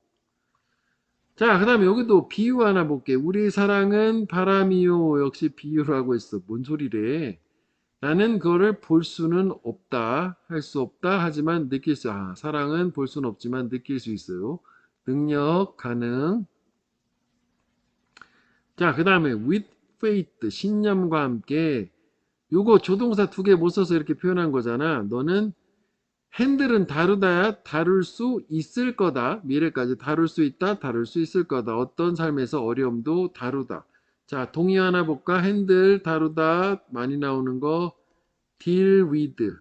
자, 그 다음에 여기도 비유 하나 볼게. 우리 사랑은 바람이요. 역시 비유를 하고 있어. 뭔 소리래. 나는 그거를 볼 수는 없다. 할 수 없다. 하지만 느낄 수, 사랑은 볼 수는 없지만 느낄 수 있어요. 능력, 가능. 자, 그 다음에 with faith, 신념과 함께. 요거 조동사 두 개 못 써서 이렇게 표현한 거잖아. 너는 핸들은 다루다야 다룰 수 있을 거다. 미래까지 다룰 수 있다. 다룰 수 있을 거다. 어떤 삶에서 어려움도 다루다. 자, 동의 하나 볼까? 핸들 다루다 많이 나오는 거 deal with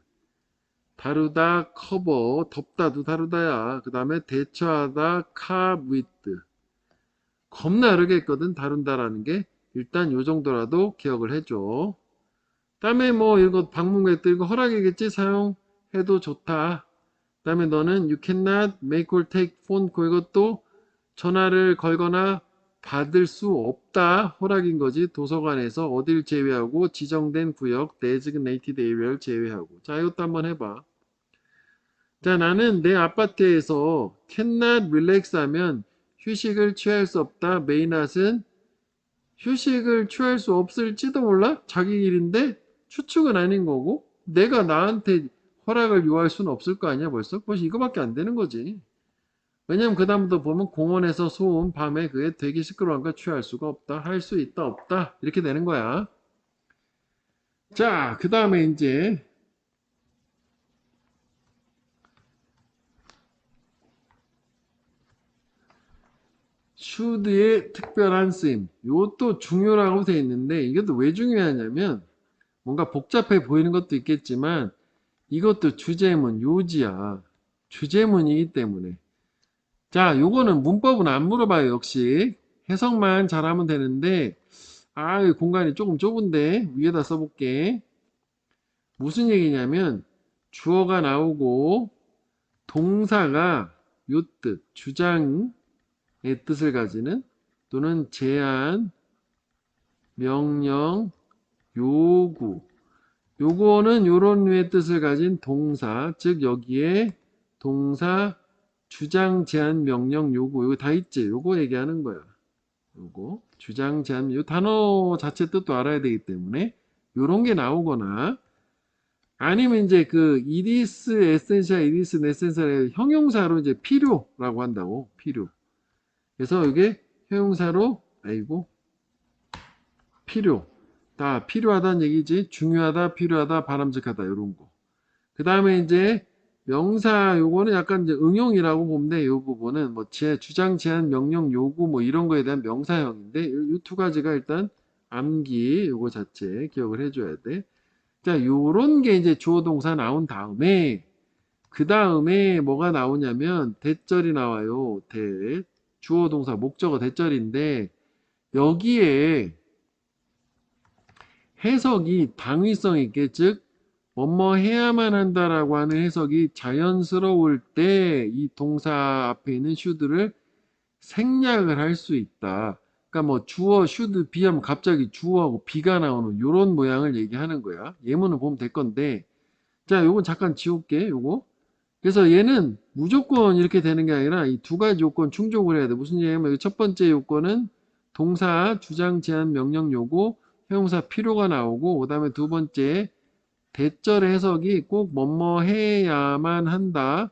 다루다 cover 덮다도 다루다야. 그 다음에 대처하다 cope with 겁나 어렵겠거든 다룬다라는 게. 일단 요 정도라도 기억을 해줘. 다음에 뭐 이거 방문객들 이거 허락이겠지. 사용해도 좋다. 그 다음에 너는 you cannot make or take phone call 이것도 전화를 걸거나 받을 수 없다. 허락인 거지. 도서관에서 어딜 제외하고 지정된 구역 designated area를 제외하고. 자, 이것도 한번 해봐. 자, 나는 내 아파트에서 cannot relax 하면 휴식을 취할 수 없다. may not은 휴식을 취할 수 없을지도 몰라? 자기 일인데 추측은 아닌 거고 내가 나한테 허락을 요할 수는 없을 거 아니야 벌써 이거밖에 안 되는 거지. 왜냐면 그 다음부터 보면 공원에서 소음 밤에 그게 되게 시끄러우니까 취할 수가 없다. 할 수 있다 없다 이렇게 되는 거야. 자, 그 다음에 이제 should의 특별한 쓰임 이것도 중요라고 돼 있는데 이것도 왜 중요하냐면 뭔가 복잡해 보이는 것도 있겠지만 이것도 주제문 요지야. 주제문이기 때문에. 자, 요거는 문법은 안 물어봐요. 역시 해석만 잘하면 되는데 공간이 조금 좁은데 위에다 써볼게. 무슨 얘기냐면 주어가 나오고 동사가 요 뜻, 주장의 뜻을 가지는 또는 제안, 명령, 요구 요거는 요런 류의 뜻을 가진 동사, 즉 여기에 동사, 주장, 제한, 명령, 요구, 이거 다 있지? 요거 얘기하는 거야. 요거 주장, 제한, 요 단어 자체 뜻도 알아야 되기 때문에 요런 게 나오거나 아니면 이제 그 it is essential, it is necessary 형용사로 이제 필요라고 한다고. 필요. 그래서 이게 형용사로 아이고 필요. 다 필요하다는 얘기지. 중요하다, 필요하다, 바람직하다 이런 거. 그 다음에 이제 명사 요거는 약간 이제 응용이라고 보면 돼. 요 부분은 뭐 주장, 제한, 명령, 요구 뭐 이런 거에 대한 명사형인데 이 두 가지가 일단 암기 요거 자체 기억을 해줘야 돼. 자, 요런 게 이제 주어 동사 나온 다음에 그 다음에 뭐가 나오냐면 대절이 나와요. 주어 동사 목적어 대절인데 여기에 해석이 당위성 있게 즉 뭐뭐 해야만 한다라고 하는 해석이 자연스러울 때 이 동사 앞에 있는 should를 생략을 할 수 있다. 그러니까 뭐 주어 should be 하면 갑자기 주어하고 be가 나오는 이런 모양을 얘기하는 거야. 예문을 보면 될 건데 자 요건 잠깐 지울게 요거. 그래서 얘는 무조건 이렇게 되는 게 아니라 이 두 가지 요건 충족을 해야 돼. 무슨 얘기냐면 첫 번째 요건은 동사, 주장, 제한, 명령, 요구, 형용사 필요가 나오고 그 다음에 두 번째 대절의 해석이 꼭 뭐뭐 해야만 한다.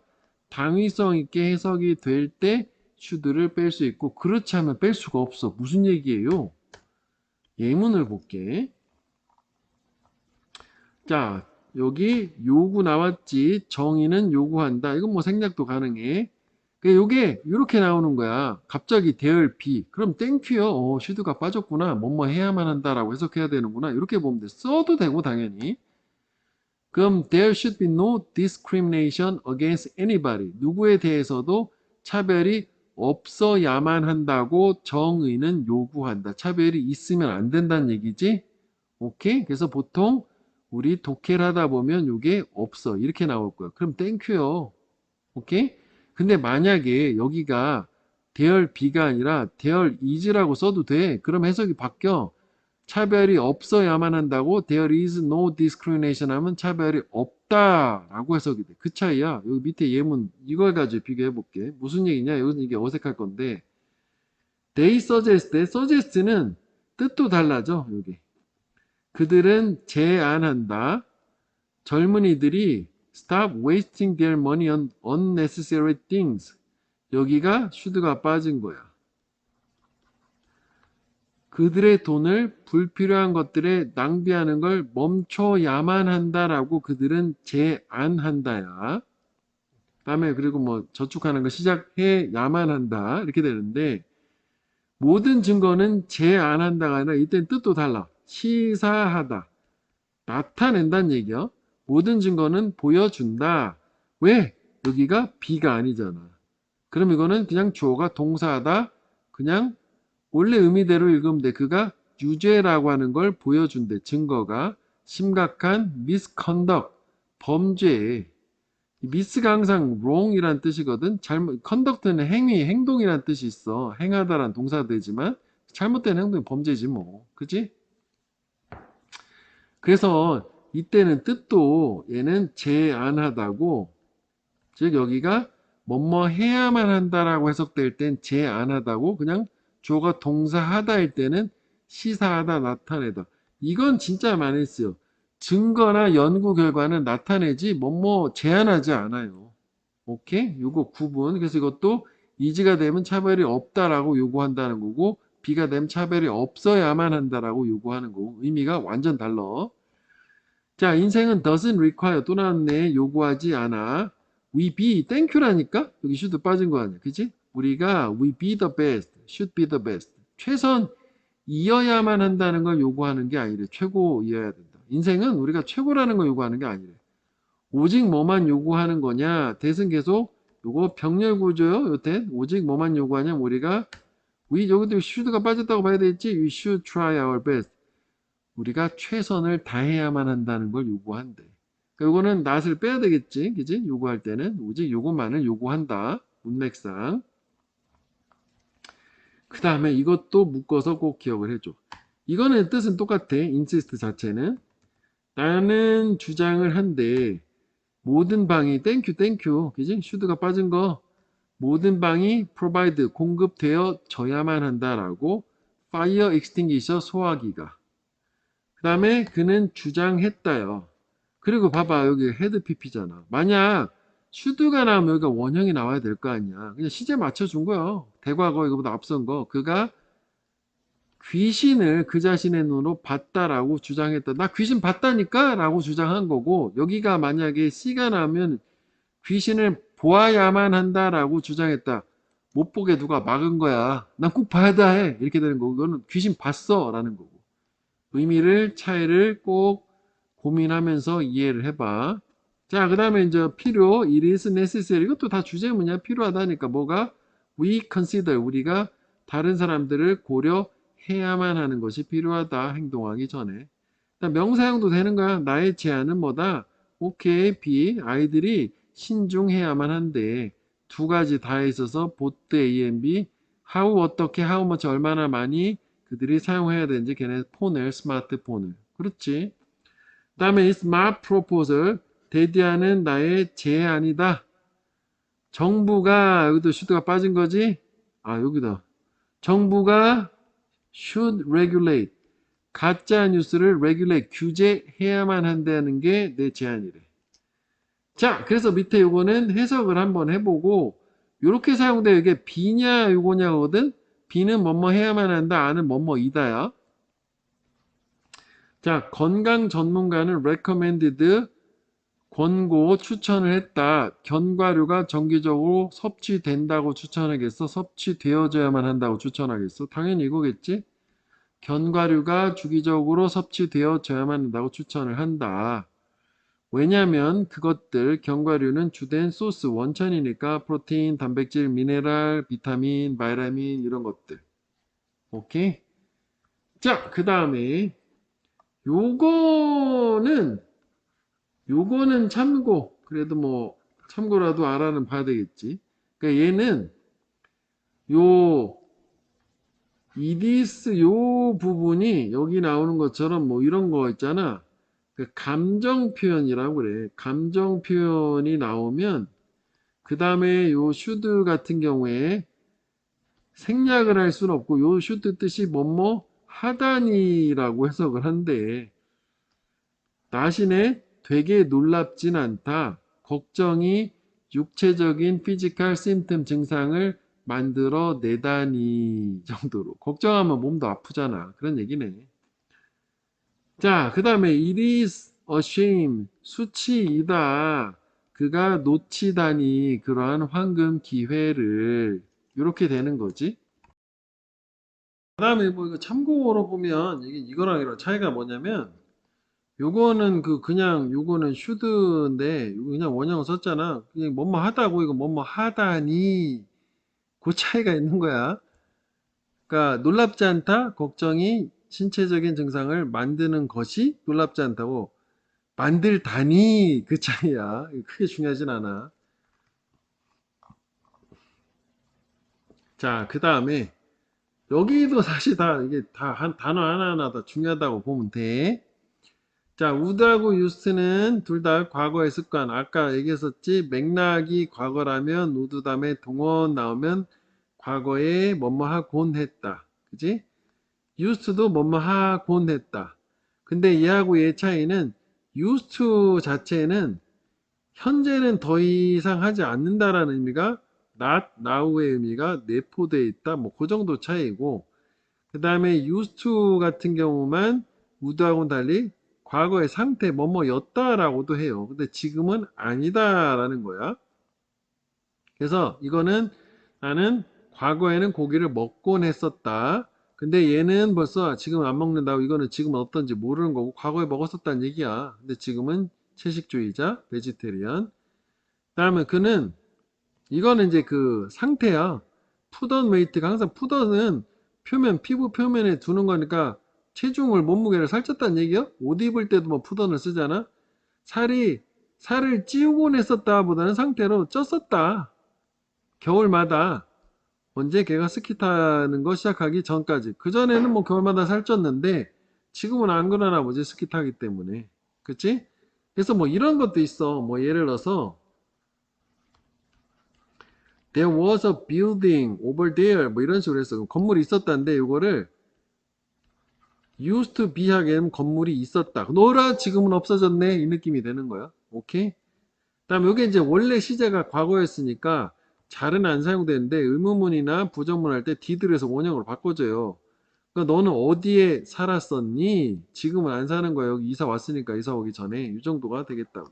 당위성 있게 해석이 될 때 should를 뺄 수 있고 그렇지 않으면 뺄 수가 없어. 무슨 얘기예요? 예문을 볼게. 자, 여기 요구 나왔지. 정의는 요구한다. 이건 뭐 생략도 가능해. 요게 이렇게 나오는 거야. 갑자기 대열 비. 그럼 땡큐요. should가 빠졌구나. 뭐뭐 해야만 한다라고 해석해야 되는구나. 이렇게 보면 돼. 써도 되고 당연히. 그럼 there should be no discrimination against anybody. 누구에 대해서도 차별이 없어야만 한다고 정의는 요구한다. 차별이 있으면 안 된다는 얘기지. 오케이? 그래서 보통 우리 독해를 하다 보면 이게 없어. 이렇게 나올 거야. 그럼 땡큐요. 오케이? 근데 만약에 여기가 there be가 아니라 there is라고 써도 돼. 그럼 해석이 바뀌어. 차별이 없어야만 한다고 there is no discrimination 하면 차별이 없다라고 해석이 돼. 그 차이야. 여기 밑에 예문 이걸 가지고 비교해 볼게. 무슨 얘기냐? 여기서 이게 어색할 건데 they suggest는 뜻도 달라져. 여기 그들은 제안한다. 젊은이들이 stop wasting their money on unnecessary things. 여기가 should가 빠진 거야. 그들의 돈을 불필요한 것들에 낭비하는 걸 멈춰야만 한다라고 그들은 제안한다야. 다음에 그리고 뭐 저축하는 거 시작해야만 한다. 이렇게 되는데 모든 증거는 제안한다가 아니라 이때는 뜻도 달라. 시사하다. 나타낸다는 얘기야. 모든 증거는 보여준다. 왜? 여기가 B가 아니잖아. 그럼 이거는 그냥 주어가 동사다. 그냥 원래 의미대로 읽으면 돼. 그가 유죄라고 하는 걸 보여준대. 증거가 심각한 misconduct, 범죄. 미스가 항상 wrong이란 뜻이거든. conduct는 행위, 행동이란 뜻이 있어. 행하다란 동사 되지만 잘못된 행동이 범죄지 뭐. 그지? 그래서 이때는 뜻도 얘는 제안하다고 즉 여기가 뭐뭐 해야만 한다라고 해석될 땐 제안하다고 그냥 주어가 동사하다일 때는 시사하다 나타내다 이건 진짜 많이 쓰여 증거나 연구 결과는 나타내지 뭐뭐 제안하지 않아요 오케이? 요거 구분 그래서 이것도 이지가 되면 차별이 없다라고 요구한다는 거고 비가 되면 차별이 없어야만 한다라고 요구하는 거고 의미가 완전 달라 자, 인생은 doesn't require 또 나왔네. 요구하지 않아. We be thank유라니까? 여기 should 빠진 거 아니야. 그지? 우리가 we be the best, should be the best. 최선이어야만 한다는 걸 요구하는 게 아니래. 최고이어야 된다. 인생은 우리가 최고라는 걸 요구하는 게 아니래. 오직 뭐만 요구하는 거냐? 대신 계속 요거 병렬 구조요. 요때 오직 뭐만 요구하냐면 우리가 여기도 should가 빠졌다고 봐야 되겠지? We should try our best. 우리가 최선을 다해야만 한다는 걸 요구한대. 그러니까 요거는 낫을 빼야 되겠지. 그지? 요구할 때는 오직 요것만을 요구한다. 문맥상. 그 다음에 이것도 묶어서 꼭 기억을 해줘. 이거는 뜻은 똑같아. insist 자체는. 나는 주장을 한데 모든 방이 땡큐 그지? 슈드가 빠진 거 모든 방이 provide 공급되어져야만 한다라고 fire extinguisher 소화기가 그 다음에 그는 주장했다요. 그리고 봐봐 여기 헤드 PP잖아. 만약 슈드가 나오면 여기가 원형이 나와야 될 거 아니야. 그냥 시제 맞춰준 거야. 대과거 이거보다 앞선 거. 그가 귀신을 그 자신의 눈으로 봤다라고 주장했다. 나 귀신 봤다니까? 라고 주장한 거고 여기가 만약에 C가 나오면 귀신을 보아야만 한다라고 주장했다. 못 보게 누가 막은 거야. 난 꼭 봐야 돼. 이렇게 되는 거고 이거는 귀신 봤어 라는 거고 의미를 차이를 꼭 고민하면서 이해를 해봐. 자, 그 다음에 이제 필요, it is necessary. 이것도 다 주제문이야. 필요하다니까 뭐가? We consider. 우리가 다른 사람들을 고려해야만 하는 것이 필요하다. 행동하기 전에. 명사형도 되는 거야. 나의 제안은 뭐다? 오케이, B. 아이들이 신중해야만 한데 두 가지 다 있어서 both A and B. how 어떻게, how much 얼마나 많이 그들이 사용해야 되는지 걔네 폰을, 스마트폰을. 그렇지. 그 다음에 is my proposal. 대디하는 나의 제안이다. 정부가 여기도 should가 빠진 거지? 아 여기다. 정부가 should regulate. 가짜 뉴스를 regulate 규제해야만 한다는 게 내 제안이래. 자, 그래서 밑에 요거는 해석을 한번 해보고 요렇게 사용돼 이게 B냐 요거냐거든. B는 뭐뭐 해야만 한다. A는 뭐뭐이다야. 자, 건강 전문가는 recommended 권고 추천을 했다. 견과류가 정기적으로 섭취된다고 추천하겠어? 섭취되어져야만 한다고 추천하겠어? 당연히 이거겠지? 견과류가 주기적으로 섭취되어져야만 한다고 추천을 한다. 왜냐면 그것들 견과류는 주된 소스 원천이니까 프로테인, 단백질, 미네랄, 비타민, 바이타민 이런 것들. 오케이? 자, 그 다음에 요거는 참고 그래도 뭐 참고라도 알아는 봐야 되겠지. 그러니까 얘는 요 이디스 요 부분이 여기 나오는 것처럼 뭐 이런 거 있잖아. 그 감정 표현이라고 그래. 감정 표현이 나오면 그 다음에 요 슈드 같은 경우에 생략을 할 수는 없고 요 슈드 뜻이 뭐뭐 하다니라고 해석을 한대. 나신에 되게 놀랍진 않다. 걱정이 육체적인 피지컬 심틈 증상을 만들어 내다니 정도로. 걱정하면 몸도 아프잖아. 그런 얘기네. 자, 그 다음에 it is a shame. 수치이다. 그가 놓치다니 그러한 황금 기회를. 이렇게 되는 거지. 그 다음에 뭐 이거 참고로 보면 이거랑 이런 차이가 뭐냐면 요거는 그냥 요거는 should인데 그냥 원형 썼잖아. 그냥 뭐뭐 하다고 이거 뭐뭐 하다니 그 차이가 있는 거야. 그러니까 놀랍지 않다. 걱정이 신체적인 증상을 만드는 것이 놀랍지 않다고 만들다니 그 차이야. 크게 중요하진 않아. 자, 그 다음에 여기도 사실 다 이게 다 한 단어 하나하나 다 중요하다고 보면 돼. 자, 우드하고 유스는 둘 다 과거의 습관. 아까 얘기했었지. 맥락이 과거라면 우드 다음에 동원 나오면 과거에 뭐뭐 하곤 했다. 그지? 유스도 뭐뭐 하곤 했다. 근데 얘하고 얘 차이는 유스트 자체는 현재는 더 이상 하지 않는다라는 의미가 not now의 의미가 내포되어 있다. 뭐 그 정도 차이고 그 다음에 used to 같은 경우만 would하고는 달리 과거의 상태 뭐뭐였다라고도 해요. 근데 지금은 아니다라는 거야. 그래서 이거는 나는 과거에는 고기를 먹곤 했었다. 근데 얘는 벌써 지금 안 먹는다고 이거는 지금은 어떤지 모르는 거고 과거에 먹었었다는 얘기야. 근데 지금은 채식주의자, 베지테리언. 그다음에 그는 이거는 이제 그 상태야. 푸던 웨이트가 항상 푸던은 표면, 피부 표면에 두는 거니까 체중을, 몸무게를 살쪘다는 얘기야? 옷 입을 때도 뭐 푸던을 쓰잖아? 살을 찌우곤 했었다 보다는 상태로 쪘었다. 겨울마다. 언제 걔가 스키 타는 거 시작하기 전까지. 그전에는 뭐 겨울마다 살쪘는데 지금은 안 그러나 보지 스키 타기 때문에. 그치? 그래서 뭐 이런 것도 있어. 뭐 예를 들어서 there was a building over there 뭐 이런 식으로 했어. 건물이 있었다는데 이거를 used to be 하게 되면 건물이 있었다. 너라 지금은 없어졌네 이 느낌이 되는 거야. 오케이? 다음 여기 이제 원래 시제가 과거였으니까 잘은 안 사용되는데 의문문이나 부정문 할 때 did에서 원형으로 바꿔줘요. 그러니까 너는 어디에 살았었니? 지금은 안 사는 거야. 여기 이사 왔으니까 이사 오기 전에 이 정도가 되겠다고.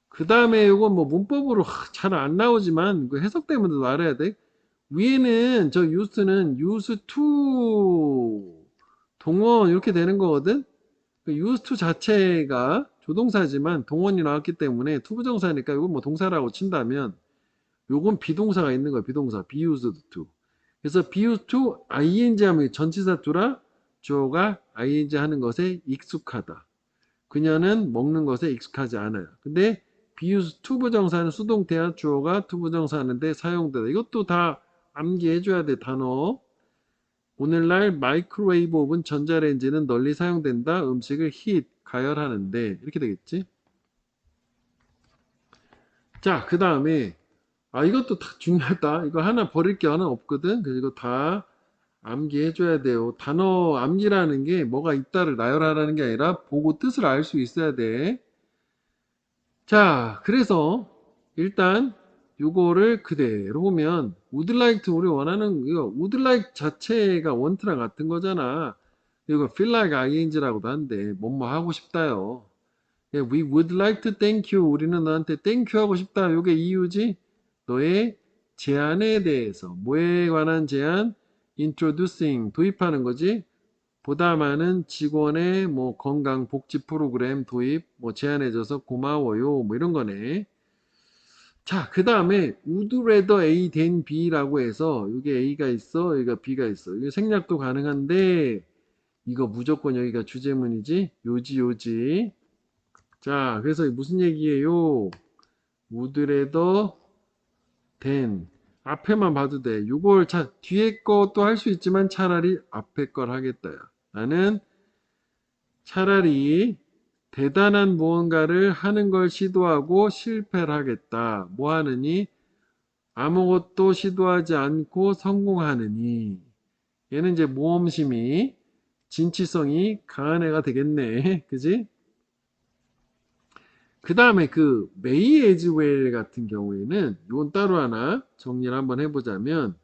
그 다음에 이건 뭐 문법으로 잘 안 나오지만 그 해석 때문에 알아야 돼. 위에는 저 use는 used to 동원 이렇게 되는 거거든. 그 used to 자체가 조동사지만 동원이 나왔기 때문에 투부정사니까 이건 뭐 동사라고 친다면 요건 비동사가 있는 거야. 비동사 be used to. 그래서 be used to ing 하면 전치사 to라 주어가 ing 하는 것에 익숙하다. 그녀는 먹는 것에 익숙하지 않아요. 근데 be used to 부정사는 수동태야 주어가 to 부정사 하는데 사용되다. 이것도 다 암기해 줘야 돼. 단어. 오늘날 마이크로웨이브 오븐 전자레인지는 널리 사용된다. 음식을 heat 가열하는데 이렇게 되겠지. 자, 그 다음에 이것도 다 중요하다. 이거 하나 버릴 게 하나 없거든. 그래서 이거 다 암기해 줘야 돼요. 단어 암기라는 게 뭐가 있다를 나열하라는 게 아니라 보고 뜻을 알 수 있어야 돼. 자, 그래서 일단 요거를 그대로 보면 would like to 우리 원하는 이거 would like 자체가 want랑 같은 거잖아. 이거 feel like ing라고도 한데 뭐뭐 하고 싶다요. We would like to thank you. 우리는 너한테 thank you 하고 싶다. 요게 이유지. 너의 제안에 대해서 뭐에 관한 제안? introducing 도입하는 거지. 보다 많은 직원의 뭐 건강 복지 프로그램 도입 뭐 제안해줘서 고마워요 뭐 이런 거네. 자, 그 다음에 would rather A than B라고 해서 여기 A가 있어 여기가 B가 있어. 이거 생략도 가능한데 이거 무조건 여기가 주제문이지. 요지. 자, 그래서 무슨 얘기예요? would rather than 앞에만 봐도 돼. 이걸 뒤에 것도 할 수 있지만 차라리 앞에 걸 하겠다. 나는 차라리 대단한 무언가를 하는 걸 시도하고 실패를 하겠다. 뭐 하느니? 아무것도 시도하지 않고 성공하느니. 얘는 이제 모험심이, 진취성이 강한 애가 되겠네. 그지? 그 다음에 그 may as well 같은 경우에는 이건 따로 하나 정리를 한번 해보자면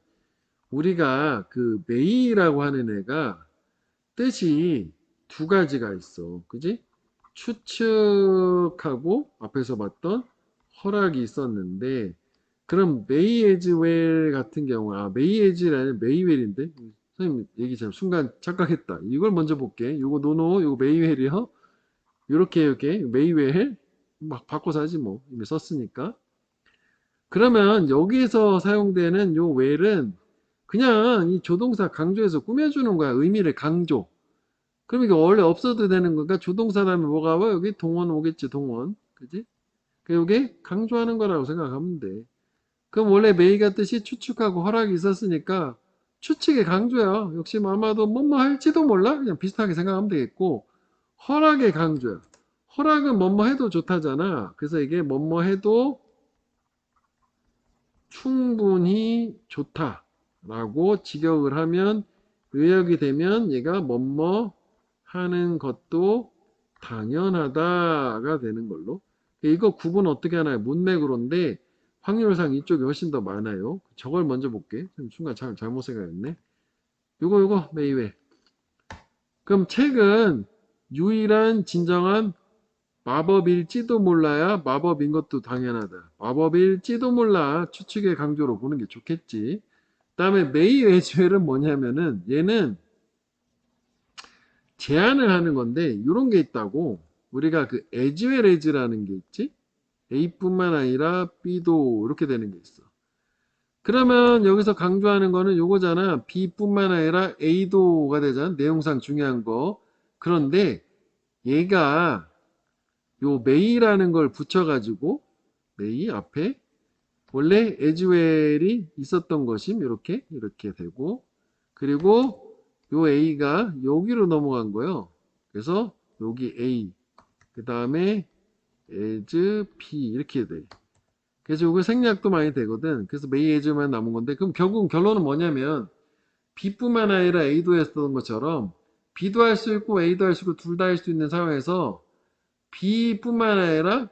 우리가 그 may라고 하는 애가 뜻이 두 가지가 있어. 그지? 추측하고 앞에서 봤던 허락이 있었는데 그럼 may as well 같은 경우 may as라는 may well인데 선생님 얘기 참 순간 착각했다. 이걸 먼저 볼게. 요거 노노 요거 may well이요. 요렇게 may well 막 바꿔서 하지 뭐 이미 썼으니까. 그러면 여기에서 사용되는 요 well은 그냥 이 조동사 강조해서 꾸며주는 거야. 의미를 강조. 그럼 이게 원래 없어도 되는 거니까 조동사 다음에 뭐가 와? 여기 동원 오겠지, 동원. 그지? 이게 강조하는 거라고 생각하면 돼. 그럼 원래 메이가 뜻이 추측하고 허락이 있었으니까 추측의 강조야. 역시 아마도 뭐뭐 할지도 몰라? 그냥 비슷하게 생각하면 되겠고 허락의 강조야. 허락은 뭐뭐 해도 좋다잖아. 그래서 이게 뭐뭐 해도 충분히 좋다라고 직역을 하면 의역이 되면 얘가 뭐뭐 하는 것도 당연하다가 되는 걸로. 이거 구분 어떻게 하나요? 문맥으로인데 확률상 이쪽이 훨씬 더 많아요. 저걸 먼저 볼게. 순간 잘못 생각했네. 요거 메이웨. 그럼 책은 유일한 진정한 마법일지도 몰라야 마법인 것도 당연하다. 마법일지도 몰라 추측의 강조로 보는 게 좋겠지. 그 다음에 메이 에즈웰은 뭐냐면은 얘는 제안을 하는 건데 이런 게 있다고. 우리가 그 as well as라는 게 있지. A뿐만 아니라 B도 이렇게 되는 게 있어. 그러면 여기서 강조하는 거는 요거잖아. B뿐만 아니라 A도가 되잖아. 내용상 중요한 거. 그런데 얘가 요 may라는 걸 붙여가지고 may 앞에 원래 as well이 있었던 것임 이렇게 되고 그리고 요 A가 여기로 넘어간 거예요. 그래서 여기 A 그 다음에 as b 이렇게 돼. 그래서 이거 생략도 많이 되거든. 그래서 may as만 남은 건데, 그럼 결국 결론은 뭐냐면 b뿐만 아니라 a도 했던 것처럼 b도 할 수 있고 a도 할 수 있고 둘 다 할 수 있는 상황에서 b뿐만 아니라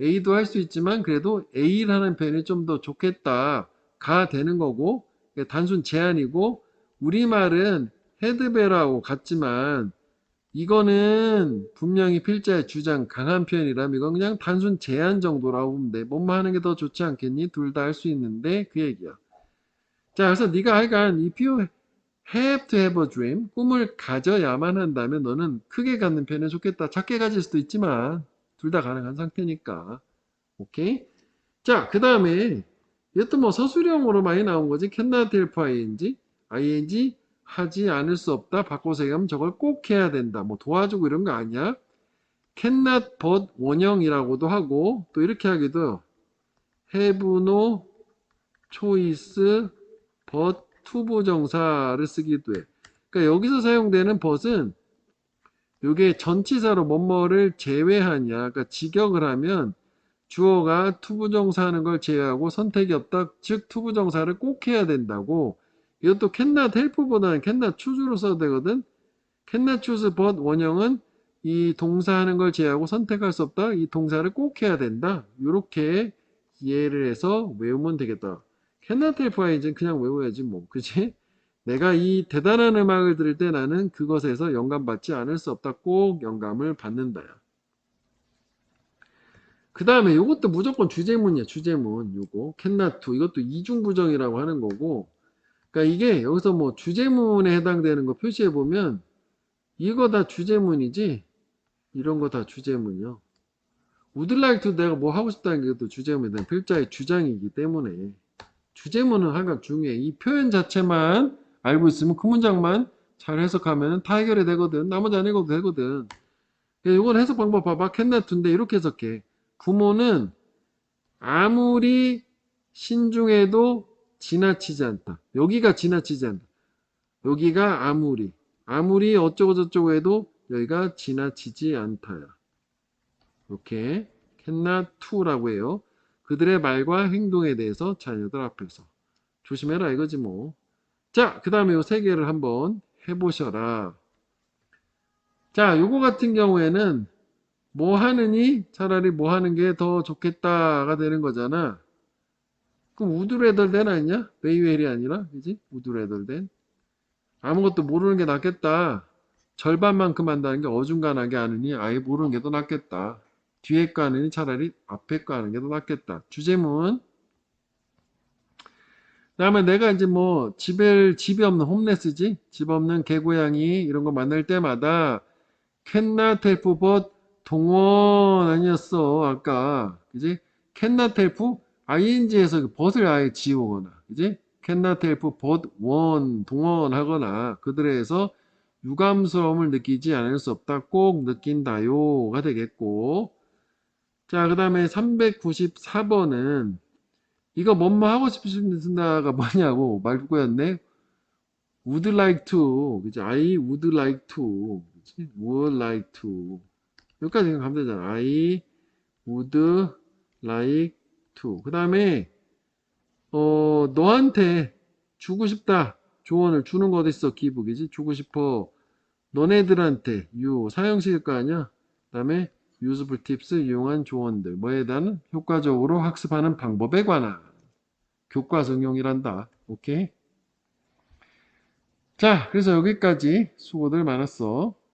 a도 할 수 있지만 그래도 a라는 표현이 좀 더 좋겠다가 되는 거고, 단순 제한이고, 우리말은 헤드베라고 같지만 이거는 분명히 필자의 주장 강한 표현이라면 이건 그냥 단순 제한 정도라고 보면 돼. 뭐뭐 하는 게 더 좋지 않겠니? 둘 다 할 수 있는데 그 얘기야. 자, 그래서 네가 하여간 if you have to have a dream, 꿈을 가져야만 한다면 너는 크게 갖는 편이 좋겠다. 작게 가질 수도 있지만 둘 다 가능한 상태니까. 오케이? 자, 그 다음에 이것도 뭐 서술형으로 많이 나온 거지. cannot help ing 하지 않을 수 없다. 바꿔서 얘기하면 저걸 꼭 해야 된다. 뭐 도와주고 이런 거 아니야. cannot but 원형이라고도 하고 또 이렇게 하기도 have no choice but 투부정사를 쓰기도 해. 그러니까 여기서 사용되는 but은 이게 전치사로 뭐뭐를 제외하냐, 그러니까 직역을 하면 주어가 투부정사 하는 걸 제외하고 선택이 없다. 즉 투부정사를 꼭 해야 된다고. 이것도 cannot help보다는 cannot choose로 써도 되거든. cannot choose but 원형은 이 동사 하는 걸 제외하고 선택할 수 없다. 이 동사를 꼭 해야 된다. 이렇게 이해를 해서 외우면 되겠다. cannot help ing는 그냥 외워야지 뭐. 그치? 내가 이 대단한 음악을 들을 때 나는 그것에서 영감받지 않을 수 없다. 꼭 영감을 받는다. 그 다음에 이것도 무조건 주제문이야. 주제문. 요거 cannot to 이것도 이중부정이라고 하는 거고, 그러니까 이게 여기서 뭐 주제문에 해당되는 거 표시해 보면 이거 다 주제문이지. 이런 거 다 주제문이요. would like to 내가 뭐 하고 싶다는 게 또 주제문이다. 필자의 주장이기 때문에 주제문은 항상 중요해. 이 표현 자체만 알고 있으면 그 문장만 잘 해석하면 다 해결이 되거든. 나머지 안 읽어도 되거든. 이건 해석 방법 봐봐. cannot to인데 이렇게 해석해. 부모는 아무리 신중해도 지나치지 않다. 여기가 지나치지 않다. 여기가 아무리 어쩌고 저쩌고 해도 여기가 지나치지 않다야. 이렇게 cannot to라고 해요. 그들의 말과 행동에 대해서 자녀들 앞에서 조심해라 이거지 뭐. 자, 그 다음에 요 세 개를 한번 해보셔라. 자, 요거 같은 경우에는 뭐 하느니 차라리 뭐 하는 게 더 좋겠다가 되는 거잖아. 그럼 would rather than 아니냐? may well이 아니라, 그지? would rather than. 아무것도 모르는 게 낫겠다. 절반만큼 한다는 게 어중간하게 하느니 아예 모르는 게 더 낫겠다. 뒤에 거 하느니 차라리 앞에 거 하는 게 더 낫겠다. 주제문. 그다음에 내가 이제 뭐 집이 없는 홈레스지? 집 없는 개고양이 이런 거 만날 때마다 cannot help but 동원 아니었어 아까 그지? cannot help ing에서 but을 아예 지우거나 그지? cannot help but 동원하거나 그들에 의해서 유감스러움을 느끼지 않을 수 없다 꼭 느낀다요가 되겠고, 자 그 다음에 394번은 이거 뭐뭐 하고 싶으신다가 뭐냐고 말고였네. would like to 그치? I would like to 그치? would like to 여기까지 가면 되잖아. I would like to. 그 다음에 너한테 주고 싶다 조언을 주는 거 어딨어? 기북이지 주고 싶어 너네들한테 사형식일 거 아니야. 그 다음에 useful tips 유용한 조언들 뭐에 대한 효과적으로 학습하는 방법에 관한 교과서 응용이란다. 오케이. 자, 그래서 여기까지 수고들 많았어.